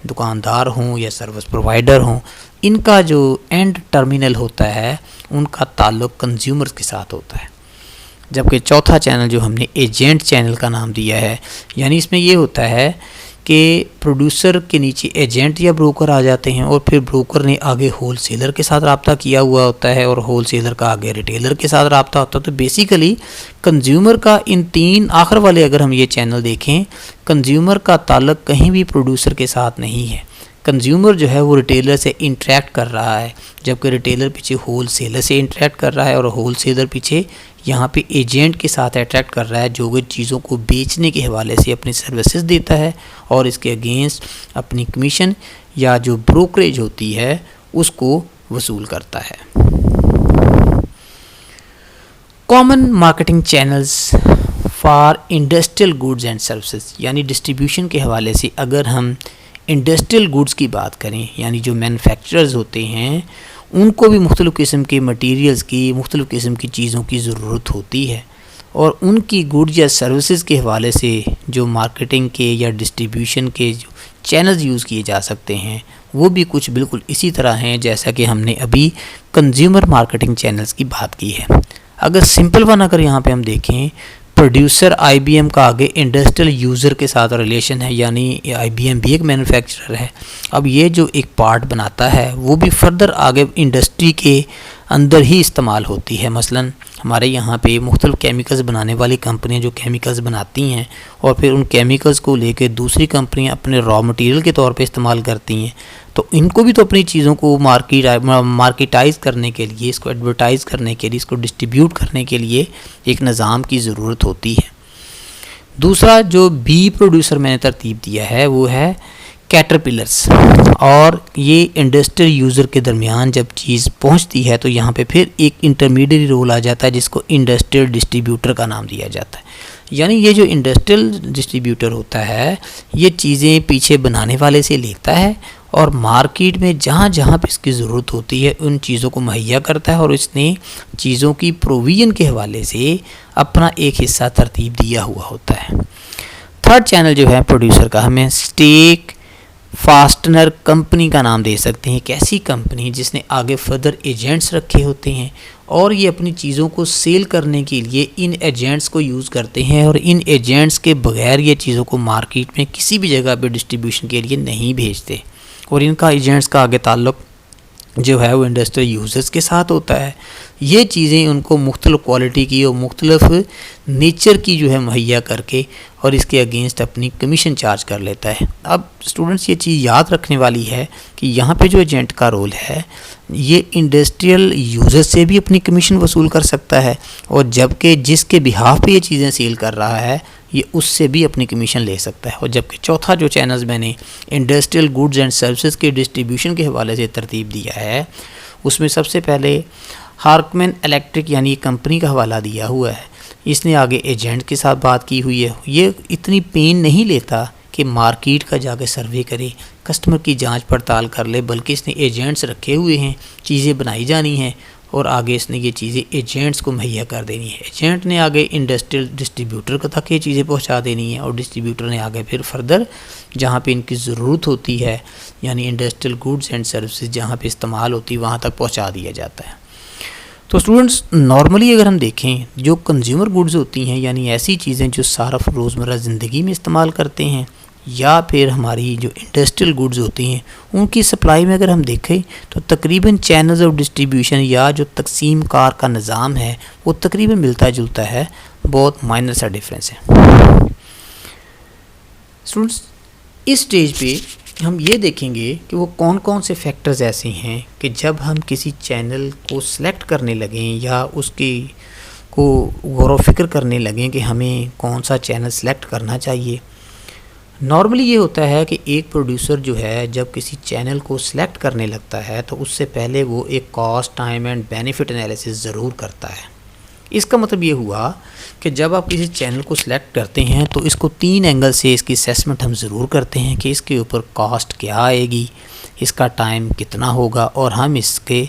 दुकानदार हों या सर्विस प्रोवाइडर हों, इनका जो एंड टर्मिनल होता है उनका ताल्लुक़ कंज्यूमर्स के साथ होता है। जबकि चौथा चैनल जो हमने एजेंट चैनल का नाम दिया है, यानी इसमें ये होता है कि प्रोड्यूसर के नीचे एजेंट या ब्रोकर आ जाते हैं और फिर ब्रोकर ने आगे होल सेलर के साथ रब्ता किया हुआ होता है और होल सेलर का आगे रिटेलर के साथ रब्ता होता है। तो बेसिकली कंज्यूमर का इन 3 आखिर वाले अगर हम ये चैनल देखें, कंज्यूमर का ताल्लुक़ कहीं भी प्रोड्यूसर के साथ नहीं है। कंज्यूमर जो है वो रिटेलर से इंटरेक्ट कर रहा है, जबकि रिटेलर पीछे होल सेलर से इंटरेक्ट कर रहा है और होल सेलर पीछे यहाँ पे एजेंट के साथ अट्रैक्ट कर रहा है, जो कि चीज़ों को बेचने के हवाले से अपनी सर्विसेज देता है और इसके अगेंस्ट अपनी कमीशन या जो ब्रोकरेज होती है उसको वसूल करता है। Common marketing channels for industrial goods and services, यानी डिस्ट्रीब्यूशन के हवाले से अगर हम इंडस्ट्रियल गुड्स की बात करें, यानी जो मैन्युफैक्चरर्स होते हैं उनको भी मुख्तलिफ़ किस्म के मटीरियल्स की, मुख्तलिफ़ किस्म की चीज़ों की ज़रूरत होती है, और उनकी गुड्स या सर्विसेज के हवाले से जो मार्केटिंग के या डिस्ट्रीब्यूशन के जो चैनल्स यूज़ किए जा सकते हैं वो भी कुछ बिल्कुल इसी तरह हैं जैसा कि हमने अभी कंज्यूमर मार्केटिंग चैनल्स की बात की है। अगर सिंपल वन अगर यहाँ पे हम देखें, प्रोड्यूसर IBM का आगे इंडस्ट्रियल यूज़र के साथ रिलेशन है, यानी IBM भी एक मैन्युफैक्चरर है। अब ये जो एक पार्ट बनाता है वो भी फर्दर आगे इंडस्ट्री के अंदर ही इस्तेमाल होती है। मसलन हमारे यहाँ पे मुख्तलिफ़ केमिकल्स बनाने वाली कंपनियाँ जो केमिकल्स बनाती हैं और फिर उन केमिकल्स को लेकर दूसरी कंपनियाँ अपने रॉ मटेरियल के तौर पे इस्तेमाल करती हैं, तो इनको भी तो अपनी चीज़ों को मार्केटाइज़ करने के लिए, इसको एडवर्टाइज़ करने के लिए, इसको डिस्ट्रीब्यूट करने के लिए एक निज़ाम की ज़रूरत होती है। दूसरा जो बी प्रोड्यूसर मैंने तरतीब दिया है वो है कैटरपिलर्स, और ये इंडस्ट्रियल यूज़र के दरमियान जब चीज़ पहुंचती है तो यहाँ पे फिर एक इंटरमीडिएट रोल आ जाता है जिसको इंडस्ट्रियल डिस्ट्रीब्यूटर का नाम दिया जाता है। यानी ये जो इंडस्ट्रियल डिस्ट्रीब्यूटर होता है ये चीज़ें पीछे बनाने वाले से लेता है और मार्केट में जहाँ जहाँ पे इसकी ज़रूरत होती है उन चीज़ों को मुहैया करता है और इसने चीज़ों की प्रोविज़न के हवाले से अपना एक हिस्सा तरतीब दिया हुआ होता है। थर्ड चैनल जो है प्रोड्यूसर का, हमें स्टेक फास्टनर कंपनी का नाम दे सकते हैं। एक ऐसी कंपनी जिसने आगे फर्दर एजेंट्स रखे होते हैं और ये अपनी चीज़ों को सेल करने के लिए इन एजेंट्स को यूज़ करते हैं और इन एजेंट्स के बगैर ये चीज़ों को मार्केट में किसी भी जगह पे डिस्ट्रीब्यूशन के लिए नहीं भेजते। और इनका एजेंट्स का आगे ताल्लुक़ जो है वो इंडस्ट्रियल यूज़र्स के साथ होता है। ये चीज़ें उनको मुख्तलिफ़ क्वालिटी की और मुख्तलिफ़ नेचर की जो है मुहैया करके और इसके अगेंस्ट अपनी कमीशन चार्ज कर लेता है। अब स्टूडेंट्स ये चीज़ याद रखने वाली है कि यहाँ पे जो एजेंट का रोल है ये इंडस्ट्रियल यूज़र से भी अपनी कमीशन वसूल कर सकता है और जबकि जिसके बिहाफ पे ये चीज़ें सेल कर रहा है ये उससे भी अपनी कमीशन ले सकता है। और जबकि चौथा जो चैनल्स मैंने इंडस्ट्रियल गुड्स एंड सर्विसेज के डिस्ट्रीब्यूशन के हवाले से तरतीब दिया है उसमें सबसे पहले हार्कमैन इलेक्ट्रिक यानी कंपनी का हवाला दिया हुआ है। इसने आगे एजेंट के साथ बात की हुई है। ये इतनी पेन नहीं लेता कि मार्केट का जाके सर्वे करे, कस्टमर की जांच पड़ताल कर ले, बल्कि इसने एजेंट्स रखे हुए हैं, चीज़ें बनाई जानी हैं और आगे इसने ये चीज़ें एजेंट्स को मुहैया कर देनी है। एजेंट ने आगे इंडस्ट्रियल डिस्ट्रीब्यूटर तक ये चीज़ें पहुंचा देनी है और डिस्ट्रीब्यूटर ने आगे फिर फर्दर जहाँ पे इनकी ज़रूरत होती है यानी इंडस्ट्रियल गुड्स एंड सर्विसेज जहाँ पे इस्तेमाल होती है वहाँ तक पहुँचा दिया जाता है। तो स्टूडेंट्स नॉर्मली अगर हम देखें जो कंज्यूमर गुड्स होती हैं यानी ऐसी चीज़ें जो सारा रोज़मर्रा ज़िंदगी में इस्तेमाल करते हैं या फिर हमारी जो इंडस्ट्रियल गुड्स होती हैं उनकी सप्लाई में अगर हम देखें तो तकरीबन चैनल्स ऑफ डिस्ट्रीब्यूशन या जो तकसीम कार का निज़ाम है वो तकरीबन मिलता जुलता है, बहुत माइनर सा डिफरेंस है। स्टूडेंट्स इस स्टेज पे हम ये देखेंगे कि वो कौन कौन से फैक्टर्स ऐसे हैं कि जब हम किसी चैनल को सिलेक्ट करने लगें या उसकी को गौर व फिक्र करने लगें कि हमें कौन सा चैनल सेलेक्ट करना चाहिए। नॉर्मली ये होता है कि एक प्रोड्यूसर जो है जब किसी चैनल को सिलेक्ट करने लगता है तो उससे पहले वो एक cost time and benefit analysis ज़रूर करता है। इसका मतलब ये हुआ कि जब आप किसी चैनल को सिलेक्ट करते हैं तो इसको 3 एंगल से इसकी असेसमेंट हम ज़रूर करते हैं कि इसके ऊपर कॉस्ट क्या आएगी, इसका टाइम कितना होगा और हम इसके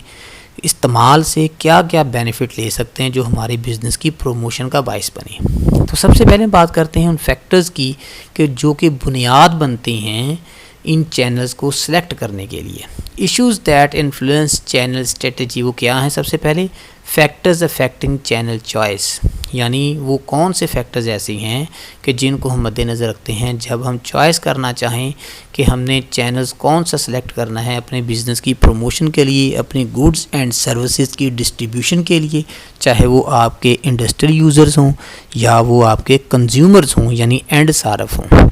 इस्तेमाल से क्या क्या बेनिफिट ले सकते हैं जो हमारे बिज़नेस की प्रमोशन का बाइस बने। तो सबसे पहले बात करते हैं उन फैक्टर्स की कि जो कि बुनियाद बनते हैं इन चैनल्स को सिलेक्ट करने के लिए। Issues that influence channel strategy वो क्या हैं? सबसे पहले फैक्टर्स अफेक्टिंग चैनल चॉइस, यानी वो कौन से फैक्टर्स ऐसे हैं कि जिनको हम मद्देनज़र रखते हैं जब हम चॉइस करना चाहें कि हमने चैनल्स कौन सा सिलेक्ट करना है अपने बिज़नेस की प्रमोशन के लिए, अपने गुड्स एंड सर्विसेज की डिस्ट्रीब्यूशन के लिए, चाहे वो आपके इंडस्ट्रियल यूज़र्स हों या वो आपके कंज्यूमर्स हों यानी एंड सारफ हों।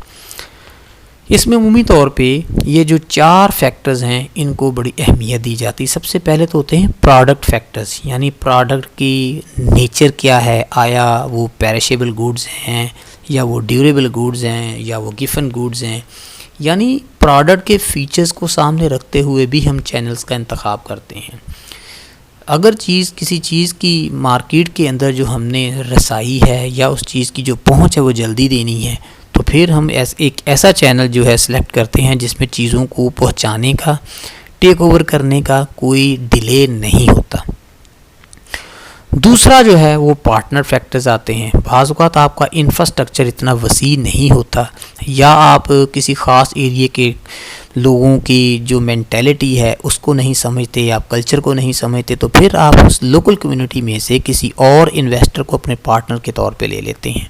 इसमें उम्मी तौर पे ये जो 4 फैक्टर्स हैं इनको बड़ी अहमियत दी जाती है। सबसे पहले तो होते हैं प्रोडक्ट फैक्टर्स, यानी प्रोडक्ट की नेचर क्या है, आया वो पेरिशेबल गुड्स हैं या वो ड्यूरेबल गुड्स हैं या वो गिफन गुड्स हैं, यानी प्रोडक्ट के फीचर्स को सामने रखते हुए भी हम चैनल्स का इंतखाब करते हैं। अगर किसी चीज़ की मार्केट के अंदर जो हमने रसाई है या उस चीज़ की जो पहुंच है वो जल्दी देनी है तो फिर हम एक ऐसा चैनल जो है सिलेक्ट करते हैं जिसमें चीज़ों को पहुंचाने का, टेक ओवर करने का कोई डिले नहीं होता। दूसरा जो है वो पार्टनर फैक्टर्स आते हैं। बाज़ औक़ात आपका इंफ्रास्ट्रक्चर इतना वसी नहीं होता या आप किसी ख़ास एरिए के लोगों की जो मेंटालिटी है उसको नहीं समझते, आप कल्चर को नहीं समझते, तो फिर आप उस लोकल कम्युनिटी में से किसी और इन्वेस्टर को अपने पार्टनर के तौर पे ले लेते हैं।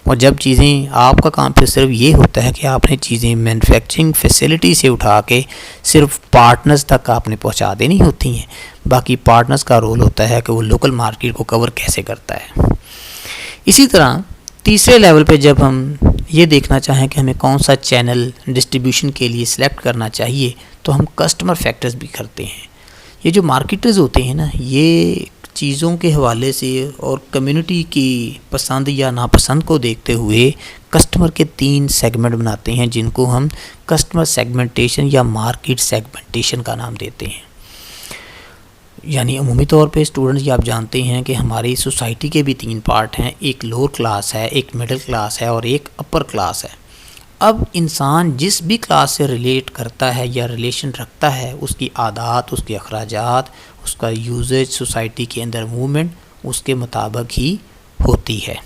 और जब चीज़ें आपका काम फिर सिर्फ ये होता है कि आपने चीज़ें मैन्युफैक्चरिंग फैसिलिटी से उठा के सिर्फ पार्टनर्स तक आपने पहुंचा देनी होती हैं, बाकी पार्टनर्स का रोल होता है कि वो लोकल मार्केट को कवर कैसे करता है। इसी तरह तीसरे लेवल पे जब हम ये देखना चाहें कि हमें कौन सा चैनल डिस्ट्रीब्यूशन के लिए सिलेक्ट करना चाहिए तो हम कस्टमर फैक्टर्स भी करते हैं। ये जो मार्केटर्स होते हैं ना, ये चीज़ों के हवाले से और कम्युनिटी की पसंद या नापसंद को देखते हुए कस्टमर के 3 सेगमेंट बनाते हैं जिनको हम कस्टमर सेगमेंटेशन या मार्केट सेगमेंटेशन का नाम देते हैं। यानी अमूमी तौर पे स्टूडेंट्स ये आप जानते हैं कि हमारी सोसाइटी के भी 3 पार्ट हैं, एक लोअर क्लास है, एक मिडिल क्लास है और एक अपर क्लास है। अब इंसान जिस भी क्लास से रिलेट करता है या रिलेशन रखता है उसकी आदात, उसके अखराजात, उसका यूजेज सोसाइटी के अंदर मूवमेंट उसके मुताबिक ही होती है।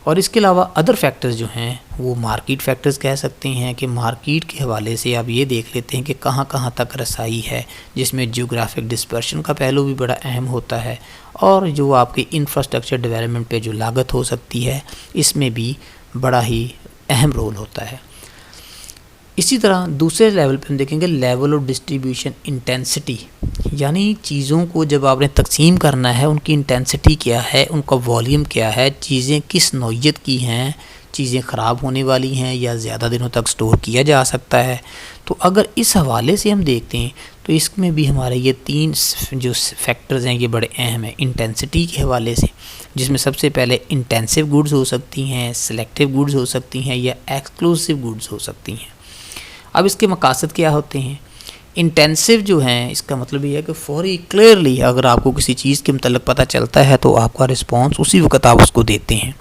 और इसके अलावा अदर फैक्टर्स जो हैं वो मार्केट फैक्टर्स कह सकते हैं कि मार्केट के हवाले से आप ये देख लेते हैं कि कहाँ कहाँ तक रसाई है, जिसमें जियोग्राफिक डिस्पर्शन का पहलू भी बड़ा अहम होता है, और जो आपकी इंफ्रास्ट्रक्चर डेवलपमेंट पे जो लागत हो सकती है इसमें भी बड़ा ही अहम रोल होता है। इसी तरह दूसरे लेवल पे हम देखेंगे लेवल ऑफ डिस्ट्रीब्यूशन इंटेंसिटी, यानी चीज़ों को जब आपने तकसीम करना है उनकी इंटेंसिटी क्या है, उनका वॉल्यूम क्या है, चीज़ें किस नौइयत की हैं, चीज़ें ख़राब होने वाली हैं या ज़्यादा दिनों तक स्टोर किया जा सकता है। तो अगर इस हवाले से हम देखते हैं तो इसमें भी हमारे ये 3 जो फैक्टर्स हैं ये बड़े अहम हैं इंटेंसिटी के हवाले से, जिसमें सबसे पहले इंटेंसिव गुड्स हो सकती हैं, सेलेक्टिव गुड्स हो सकती हैं या एक्सक्लूसिव गुड्स हो सकती हैं। अब इसके मकासद क्या होते हैं? इंटेंसिव जो हैं इसका मतलब ये है कि फौरी क्लियरली अगर आपको किसी चीज़ के मतलब पता चलता है तो आपका रिस्पॉन्स उसी वक्त आप उसको देते हैं।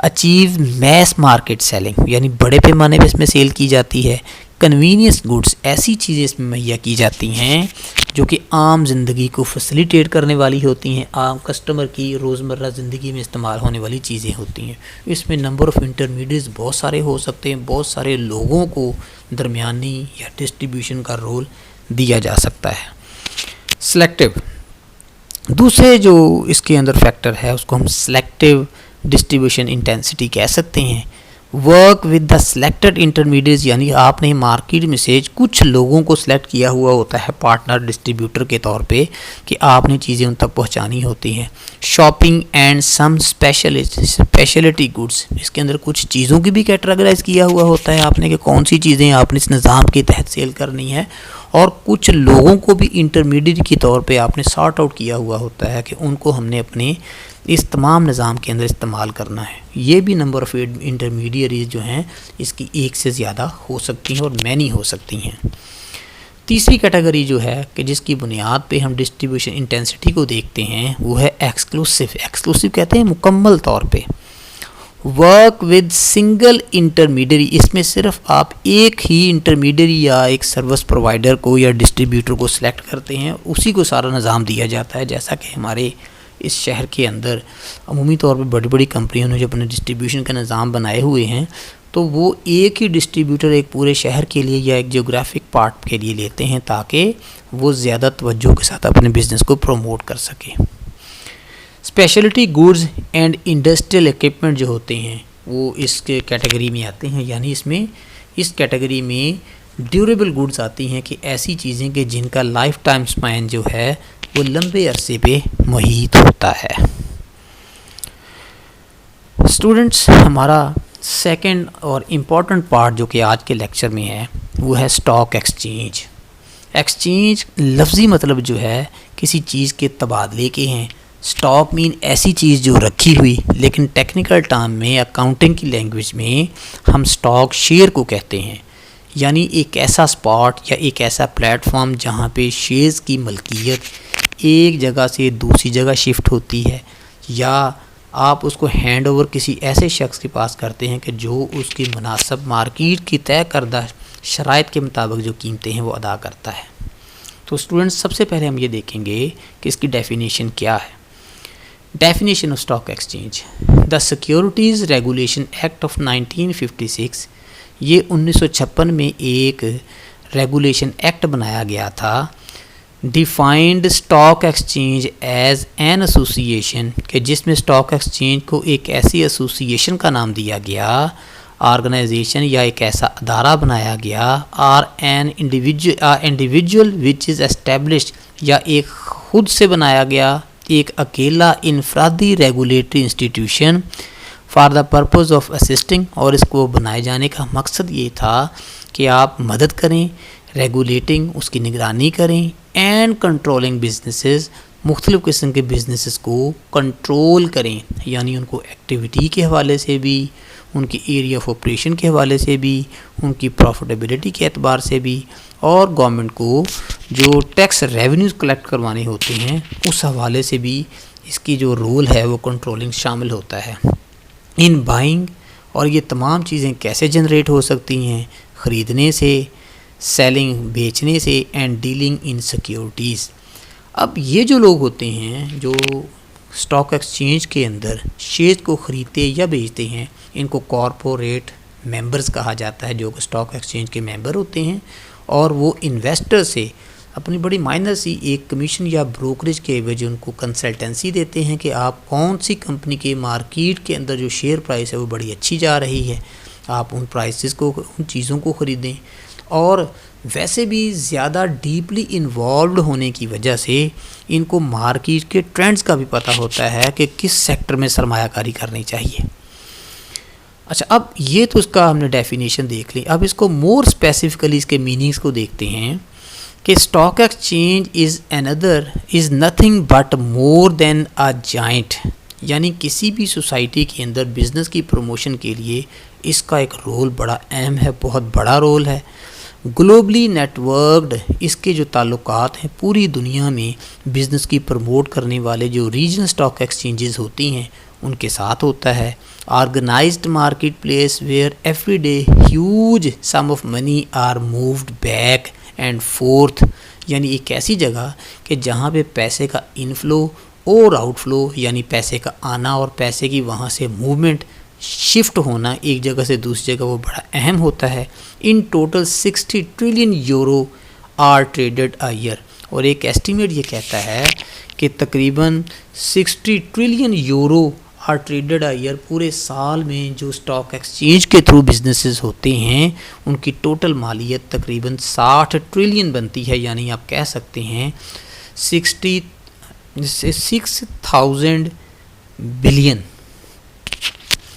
अचीव मैस मार्केट सेलिंग, यानी बड़े पैमाने पे इसमें सेल की जाती है। कन्वीनियंस गुड्स, ऐसी चीज़ें इसमें मुहैया की जाती हैं जो कि आम ज़िंदगी को फैसिलिटेट करने वाली होती हैं, आम कस्टमर की रोज़मर्रा ज़िंदगी में इस्तेमाल होने वाली चीज़ें होती हैं। इसमें नंबर ऑफ़ इंटरमीडिएट्स बहुत सारे हो सकते हैं, बहुत सारे लोगों को दरमियानी या डिस्ट्रीब्यूशन का रोल दिया जा सकता है। सेलेक्टिव, दूसरे जो इसके अंदर फैक्टर है उसको हम सेलेक्टिव डिस्ट्रीब्यूशन इंटेंसिटी कह सकते हैं। Work with the selected intermediates, यानी आपने मार्केट में से कुछ लोगों को सिलेक्ट किया हुआ होता है पार्टनर डिस्ट्रीब्यूटर के तौर पे कि आपने चीज़ें उन तक पहुंचानी होती हैं। Shopping and some speciality goods, इसके अंदर कुछ चीज़ों की भी कैटेगराइज किया हुआ होता है आपने कि कौन सी चीज़ें आपने इस निज़ाम के तहत सेल करनी है, और कुछ लोगों को भी इंटरमीडिएट के तौर पे आपने सॉर्ट आउट किया हुआ होता है कि उनको हमने अपने इस तमाम निज़ाम के अंदर इस्तेमाल करना है। ये भी नंबर ऑफ़ इंटरमीडिएरीज जो हैं इसकी एक से ज़्यादा हो सकती हैं और मैनी हो सकती हैं। तीसरी कैटेगरी जो है कि जिसकी बुनियाद पे हम डिस्ट्रीब्यूशन इंटेंसिटी को देखते हैं वो है एक्सक्लूसिव। एक्सक्लूसिव कहते हैं मुकम्मल तौर पे। वर्क विद सिंगल इंटरमीडियरी, इसमें सिर्फ आप एक ही इंटरमीडियरी या एक सर्विस प्रोवाइडर को या डिस्ट्रीब्यूटर को सिलेक्ट करते हैं, उसी को सारा निज़ाम दिया जाता है। जैसा कि हमारे इस शहर के अंदर अमूमी तौर पे बड़ी बड़ी कंपनियों ने जो अपने डिस्ट्रीब्यूशन का निज़ाम बनाए हुए हैं तो वो एक ही डिस्ट्रीब्यूटर एक पूरे शहर के लिए या एक जियोग्राफिक पार्ट के लिए लेते हैं ताकि वो ज़्यादा तवज्जो के साथ अपने बिज़नेस को प्रमोट कर सके। Speciality goods and industrial equipment जो होते हैं वो इसके कैटेगरी में आते हैं, यानी इसमें इस कैटेगरी में ड्यूरेबल गुड्स आती हैं कि ऐसी चीज़ें कि जिनका लाइफ टाइम स्पैन जो है वो लंबे अरसे पे मुहित होता है। स्टूडेंट्स, हमारा सेकंड और इम्पॉर्टेंट पार्ट जो कि आज के लेक्चर में है वो है स्टॉक एक्सचेंज। एक्सचेंज लफ्ज़ी मतलब जो है किसी चीज़ के तबादले के हैं। स्टॉक मीन ऐसी चीज़ जो रखी हुई, लेकिन टेक्निकल टर्म में अकाउंटिंग की लैंग्वेज में हम स्टॉक शेयर को कहते हैं, यानी एक ऐसा स्पॉट या एक ऐसा प्लेटफॉर्म जहाँ पे शेयर्स की मलकियत एक जगह से दूसरी जगह शिफ्ट होती है या आप उसको हैंड ओवर किसी ऐसे शख्स के पास करते हैं कि जो उसकी मुनासिब मार्केट की तय करदा शराइत के मुताबिक जो कीमतें हैं वो अदा करता है। तो स्टूडेंट्स, सबसे पहले हम ये देखेंगे कि इसकी डेफिनेशन क्या है। Definition of stock exchange, the securities regulation act of 1956, ये 1956 में एक रेगुलेशन एक्ट बनाया गया था। Defined stock exchange as an association, कि जिसमें स्टॉक एक्सचेंज को एक ऐसी एसोसिएशन का नाम दिया गया, ऑर्गेनाइजेशन या एक ऐसा अदारा बनाया गया, are an individual which is established, या एक खुद से बनाया गया एक अकेला इनफरादी regulatory institution for the purpose of assisting, और इसको बनाए जाने का मकसद ये था कि आप मदद करें, रेगुलेटिंग उसकी निगरानी करें, एंड कंट्रोलिंग बिजनेसेस, मुख्तलिफ़ किस्म के बिजनेसेस को कंट्रोल करें, यानी उनको एक्टिविटी के हवाले से भी, उनकी एरिया ऑफ ऑपरेशन के हवाले से भी, उनकी प्रॉफिटेबिलिटी के एतबार से भी, और गवर्नमेंट को जो टैक्स रेवेन्यूज़ कलेक्ट करवाने होते हैं उस हवाले से भी इसकी जो रोल है वो कंट्रोलिंग शामिल होता है। इन बाइंग, और ये तमाम चीज़ें कैसे जनरेट हो सकती हैं, ख़रीदने से, सेलिंग बेचने से, एंड डीलिंग इन सिक्योरिटीज़। अब ये जो लोग होते हैं जो स्टॉक एक्सचेंज के अंदर शेयर को ख़रीदते या बेचते हैं, इनको कॉरपोरेट मेंबर्स कहा जाता है, जो कि स्टॉक एक्सचेंज के मेंबर होते हैं। और वो इन्वेस्टर से अपनी बड़ी माइनर सी एक कमीशन या ब्रोकरेज के एवज उनको कंसल्टेंसी देते हैं कि आप कौन सी कंपनी के मार्केट के अंदर जो शेयर प्राइस है वो बड़ी अच्छी जा रही है, आप उन प्राइसेस को, उन चीज़ों को ख़रीदें। और वैसे भी ज़्यादा डीपली इन्वॉल्व होने की वजह से इनको मार्केट के ट्रेंड्स का भी पता होता है कि किस सेक्टर में सरमायाकारी करनी चाहिए। अच्छा, अब ये तो इसका हमने डेफिनेशन देख ली। अब इसको मोर स्पेसिफिकली इसके मीनिंग्स को देखते हैं कि stock exchange is nothing but more than a giant, यानी किसी भी सोसाइटी के अंदर बिज़नेस की प्रमोशन के लिए इसका एक रोल बड़ा अहम है, बहुत बड़ा रोल है। ग्लोबली नेटवर्क्ड इसके जो ताल्लुकात हैं पूरी दुनिया में बिज़नेस की प्रमोट करने वाले जो रीजनल स्टॉक एक्सचेंजेस होती हैं उनके साथ होता है। Organised market place where every day huge sum of money are moved back and forth, यानी एक ऐसी जगह कि जहाँ पे पैसे का इनफ्लो और आउटफ्लो, यानी पैसे का आना और पैसे की वहाँ से मूवमेंट, शिफ्ट होना एक जगह से दूसरी जगह, वो बड़ा अहम होता है। In total 60 trillion euro are traded a year, और एक एस्टीमेट ये कहता है कि तकरीबन 60 trillion euro are traded a year, पूरे साल में जो स्टॉक एक्सचेंज के थ्रू बिजनेसेस होते हैं उनकी टोटल मालियत तकरीबन 60 ट्रिलियन बनती है, यानी आप कह सकते हैं 6,000 billion.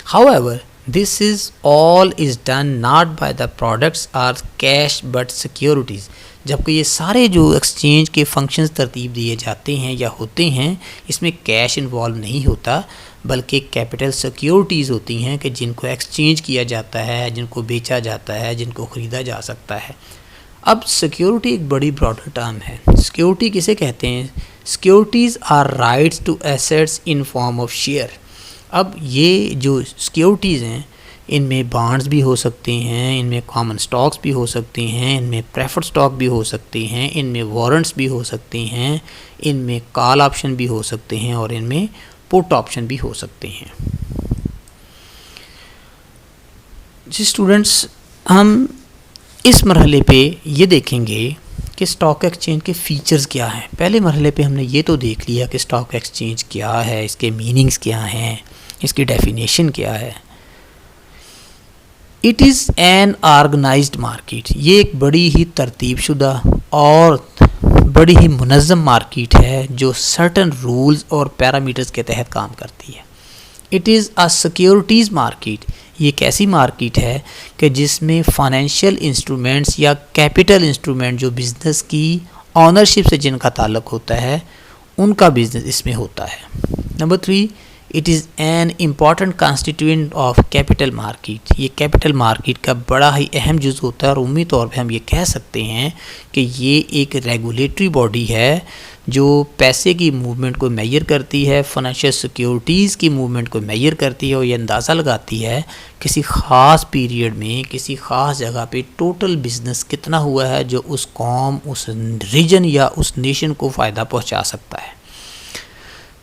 However, this is all is done not by the products or cash but securities, जबकि ये सारे जो एक्सचेंज के फंक्शंस तरतीब दिए जाते हैं या होते हैं इसमें कैश इन्वॉल्व नहीं होता, बल्कि कैपिटल सिक्योरिटीज़ होती हैं कि जिनको एक्सचेंज किया जाता है, जिनको बेचा जाता है, जिनको ख़रीदा जा सकता है। अब सिक्योरिटी एक बड़ी ब्रॉडर टर्म है। सिक्योरिटी किसे कहते हैं? Securities are rights to assets in form of share. अब ये जो सिक्योरिटीज़ हैं इनमें बॉन्ड्स भी हो सकते हैं, इनमें कॉमन स्टॉक्स भी हो सकते हैं, इनमें प्रेफर्ड स्टॉक भी हो सकते हैं, इनमें वारंट्स भी हो सकते हैं, इनमें कॉल ऑप्शन भी हो सकते हैं और इनमें पुट ऑप्शन भी हो सकते हैं। जी स्टूडेंट्स, हम इस मरहले पे ये देखेंगे कि स्टॉक एक्सचेंज के फ़ीचर्स क्या हैं। पहले मरहले पे हमने ये तो देख लिया कि स्टॉक एक्सचेंज क्या है, इसके मीनिंग्स क्या हैं, इसकी डेफिनेशन क्या है। It is an organised market, ये एक बड़ी ही तरतीबशुदा और बड़ी ही मुनज़्ज़म मार्केट है जो सर्टन रूल्स और पैरामीटर्स के तहत काम करती है। It is a securities market, ये एक ऐसी मार्केट है कि जिसमें फाइनेंशियल इंस्ट्रूमेंट्स या कैपिटल इंस्ट्रूमेंट जो बिज़नेस की ऑनरशिप से जिनका ताल्लुक़ होता है उनका बिज़नेस इसमें होता है। Number 3, it is an important constituent of capital market, ये कैपिटल मार्केट का बड़ा ही अहम जुज़ होता है और उम्मी तौर पे हम ये कह सकते हैं कि ये एक रेगुलेटरी बॉडी है जो पैसे की मूवमेंट को मेजर करती है, फाइनेंशियल सिक्योरिटीज़ की मूवमेंट को मेजर करती है और ये अंदाज़ा लगाती है किसी ख़ास पीरियड में किसी ख़ास जगह पे टोटल बिज़नेस कितना हुआ है जो उस कौम, उस रीजन या उस नेशन को फ़ायदा पहुंचा सकता है।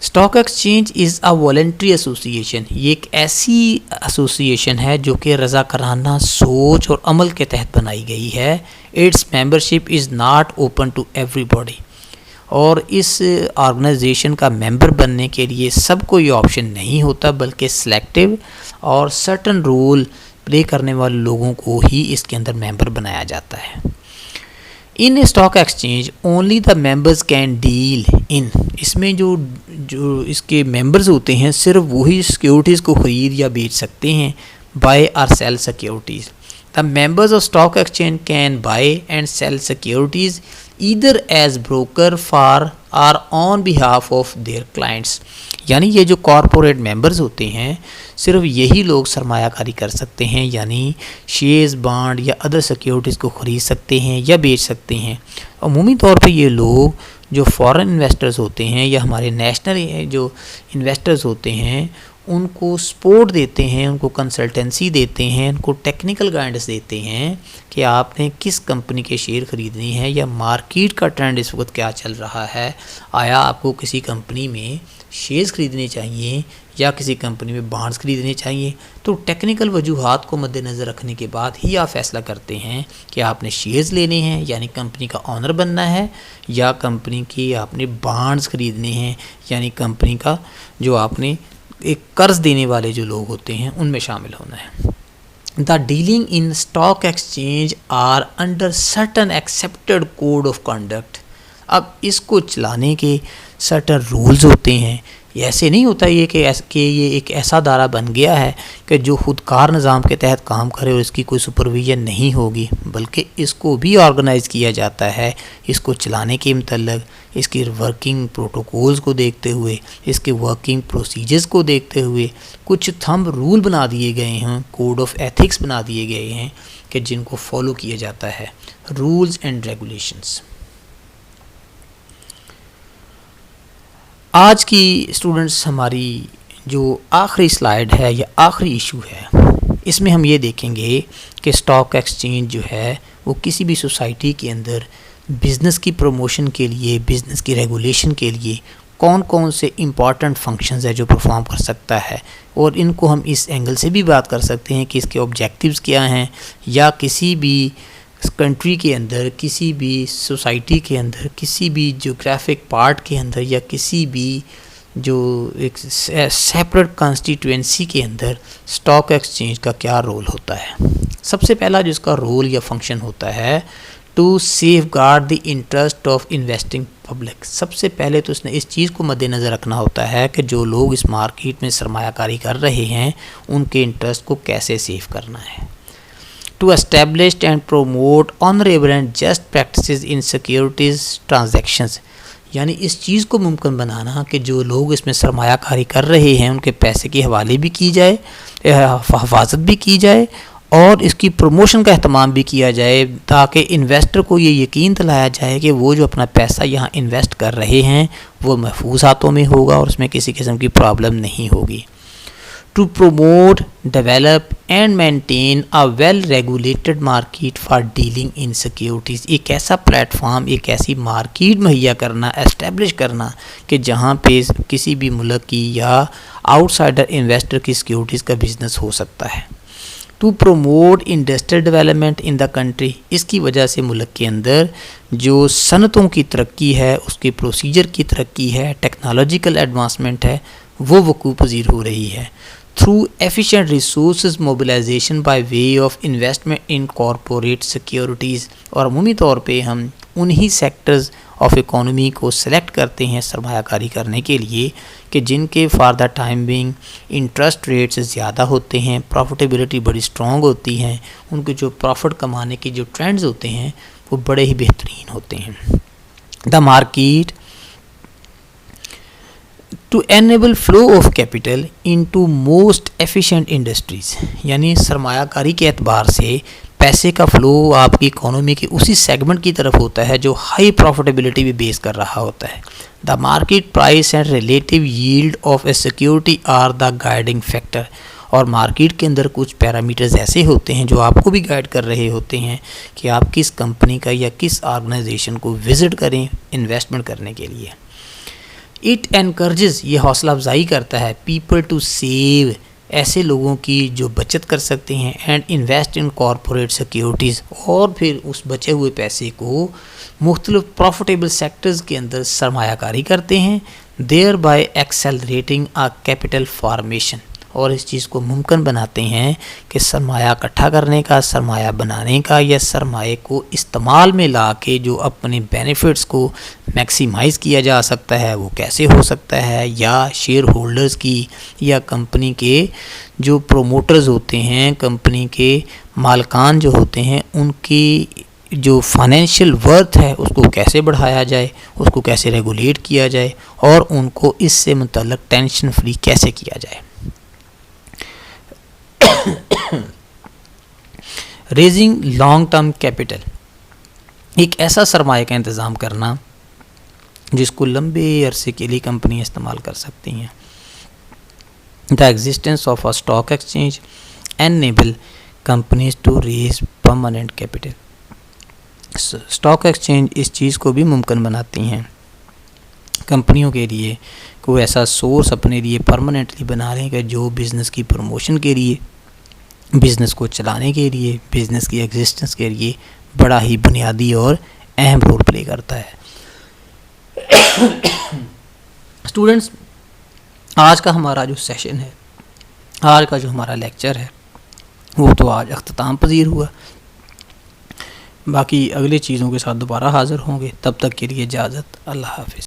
Stock exchange is a voluntary association, ये एक ऐसी एसोसिएशन है जो कि रज़ाकाराना सोच और अमल के तहत बनाई गई है। Its membership is not open to everybody, और इस ऑर्गेनाइजेशन का मेंबर बनने के लिए सबको ये ऑप्शन नहीं होता, बल्कि सिलेक्टिव और सर्टन रोल प्ले करने वाले लोगों को ही इसके अंदर मेंबर बनाया जाता है। इन stock exchange only the members can deal in, इसमें जो इसके मेंबर्स होते हैं सिर्फ वही सिक्योरिटीज़ को ख़रीद या बेच सकते हैं, बाय और sell securities. The members of stock exchange can buy and sell securities either as broker for और on behalf of their clients, यानी ये जो कॉरपोरेट मेंबर्स होते हैं सिर्फ यही लोग सरमायाकारी कर सकते हैं, यानी शेयर्स, बॉन्ड या अदर सिक्योरिटीज़ को ख़रीद सकते हैं या बेच सकते हैं। अमूमी तौर पे ये लोग जो फॉरेन इन्वेस्टर्स होते हैं या हमारे नेशनल जो इन्वेस्टर्स होते हैं उनको सपोर्ट देते हैं, उनको कंसल्टेंसी देते हैं, उनको टेक्निकल गाइडेंस देते हैं कि आपने किस कंपनी के शेयर ख़रीदनी है या मार्केट का ट्रेंड इस वक्त क्या चल रहा है, आया आपको किसी कंपनी में शेयर्स ख़रीदने चाहिए या किसी कंपनी में बॉन्ड्स ख़रीदने चाहिए। तो टेक्निकल वजूहात को मद्देनज़र रखने के बाद ही आप फैसला करते हैं कि आपने शेयर्स लेने हैं यानी कंपनी का ऑनर बनना है, या कंपनी की आपने बॉन्ड्स ख़रीदने हैं यानी कंपनी का जो आपने एक कर्ज देने वाले जो लोग होते हैं उनमें शामिल होना है। The dealing in stock exchange are under certain accepted code of conduct. अब इसको चलाने के सर्टन रूल्स होते हैं। ये ऐसे नहीं होता ये कि ये एक ऐसा दायरा बन गया है कि जो खुदकार निज़ाम के तहत काम करे और इसकी कोई सुपरविजन नहीं होगी, बल्कि इसको भी ऑर्गेनाइज़ किया जाता है। इसको चलाने के मतलब इसकी वर्किंग प्रोटोकॉल्स को देखते हुए, इसके वर्किंग प्रोसीजर्स को देखते हुए कुछ थंब रूल बना दिए गए हैं, कोड ऑफ एथिक्स बना दिए गए हैं कि जिनको फॉलो किया जाता है, रूल्स एंड रेगुलेशंस। आज की स्टूडेंट्स हमारी जो आखिरी स्लाइड है या आखिरी इशू है, इसमें हम ये देखेंगे कि स्टॉक एक्सचेंज जो है वो किसी भी सोसाइटी के अंदर बिज़नेस की प्रमोशन के लिए, बिज़नेस की रेगुलेशन के लिए कौन कौन से इम्पॉर्टेंट फंक्शंस है जो परफॉर्म कर सकता है, और इनको हम इस एंगल से भी बात कर सकते हैं कि इसके ऑब्जेक्टिव्स क्या हैं, या किसी भी कंट्री के अंदर, किसी भी सोसाइटी के अंदर, किसी भी ज्योग्राफिक पार्ट के अंदर, या किसी भी जो एक सेपरेट कॉन्स्टिट्यूएंसी के अंदर स्टॉक एक्सचेंज का क्या रोल होता है। सबसे पहला जो इसका रोल या फंक्शन होता है, to safeguard the interest of investing public. सबसे पहले तो इसने इस चीज़ को मद्देनज़र रखना होता है कि जो लोग इस मार्केट में सरमायाकारी कर रहे हैं उनके इंटरेस्ट को कैसे सेफ करना है। To establish and promote honourable and just practices in securities transactions, यानी इस चीज़ को मुमकिन बनाना कि जो लोग इसमें सरमायाकारी कर रहे हैं उनके पैसे के हवाले भी की जाए, हिफाजत भी की जाए और इसकी प्रमोशन का अहतमाम भी किया जाए, ताकि इन्वेस्टर को ये यकीन दिलाया जाए कि वो जो अपना पैसा यहाँ इन्वेस्ट कर रहे हैं वो महफूज हाथों में होगा और उसमें किसी किस्म की प्रॉब्लम नहीं होगी। To promote, develop and maintain a well regulated market for dealing in securities. एक ऐसा प्लेटफॉर्म, एक ऐसी मार्केट मुहैया करना, एस्टेब्लिश करना कि जहाँ पे किसी भी मुल्क की या आउटसाइडर इन्वेस्टर की सिक्योरिटीज़ का बिज़नेस हो सकता है। To promote industrial development in the country, इसकी वजह से मुल्क के अंदर जो सनतों की तरक्की है, उसके प्रोसीजर की तरक्की है, टेक्नोलॉजिकल एडवांसमेंट है, वो वकूफ़ पज़ीर हो रही है। Through efficient resource mobilisation by way of investment in corporate securities, और अमूमी तौर पे हम उन्हीं सेक्टर्स ऑफ इकोनॉमी को सेलेक्ट करते हैं सरमायाकारी करने के लिए कि जिनके for the time being interest rates ज़्यादा होते हैं, प्रॉफिटेबिलिटी बड़ी स्ट्रॉन्ग होती हैं, उनके जो प्रॉफिट कमाने के जो ट्रेंड्स होते हैं वो बड़े ही बेहतरीन होते हैं। The market to enable flow of capital into most efficient industries, यानी सरमायाकारी के एतबार से पैसे का फ़्लो आपकी इकोनॉमी के उसी सेगमेंट की तरफ होता है जो हाई प्रॉफिटेबिलिटी भी बेस कर रहा होता है। The market price and relative yield of a security are the guiding factor, और मार्केट के अंदर कुछ पैरामीटर्स ऐसे होते हैं जो आपको भी गाइड कर रहे होते हैं कि आप किस कंपनी का या किस ऑर्गेनाइजेशन को विज़िट करें इन्वेस्टमेंट करने के लिए। इट एनकरेजेस, ये हौसला अफजाई करता है, पीपल टू सेव, ऐसे लोगों की जो बचत कर सकते हैं, and invest in corporate securities, और फिर उस बचे हुए पैसे को मुख्तलिफ प्रॉफिटेबल सेक्टर्स के अंदर सरमायाकारी करते हैं, thereby accelerating a capital formation, और इस चीज़ को मुमकिन बनाते हैं कि सरमाया इकट्ठा करने का, सरमाया बनाने का, या सरमाए को इस्तेमाल में ला के जो अपने बेनिफिट्स को मैक्सिमाइज़ किया जा सकता है वो कैसे हो सकता है, या शेयर होल्डर्स की या कंपनी के जो प्रोमोटर्स होते हैं, कंपनी के मालकान जो होते हैं, उनकी जो फाइनेंशियल वर्थ है उसको कैसे बढ़ाया जाए, उसको कैसे रेगुलेट किया जाए, और उनको इससे मुतल्लिक टेंशन फ्री कैसे किया जाए। रेजिंग लॉन्ग टर्म कैपिटल, एक ऐसा सरमाए का इंतज़ाम करना जिसको लंबे अरसे के लिए कंपनियां इस्तेमाल कर सकती हैं। The existence of a stock exchange enable companies to raise permanent capital. Stock exchange इस चीज़ को भी मुमकिन बनाती हैं कंपनियों के लिए, कोई ऐसा सोर्स अपने लिए परमानेंटली बना लें कि जो बिज़नेस की प्रमोशन के लिए, बिज़नेस को चलाने के लिए, बिज़नेस की एग्जिस्टेंस के लिए बड़ा ही बुनियादी और अहम रोल प्ले करता है। स्टूडेंट्स, आज का हमारा जो सेशन है, आज का जो हमारा लेक्चर है, वो तो आज अख्ताम पजीर हुआ। बाकी अगले चीज़ों के साथ दोबारा हाज़िर होंगे, तब तक के लिए इजाज़त, अल्लाह हाफ़िज़।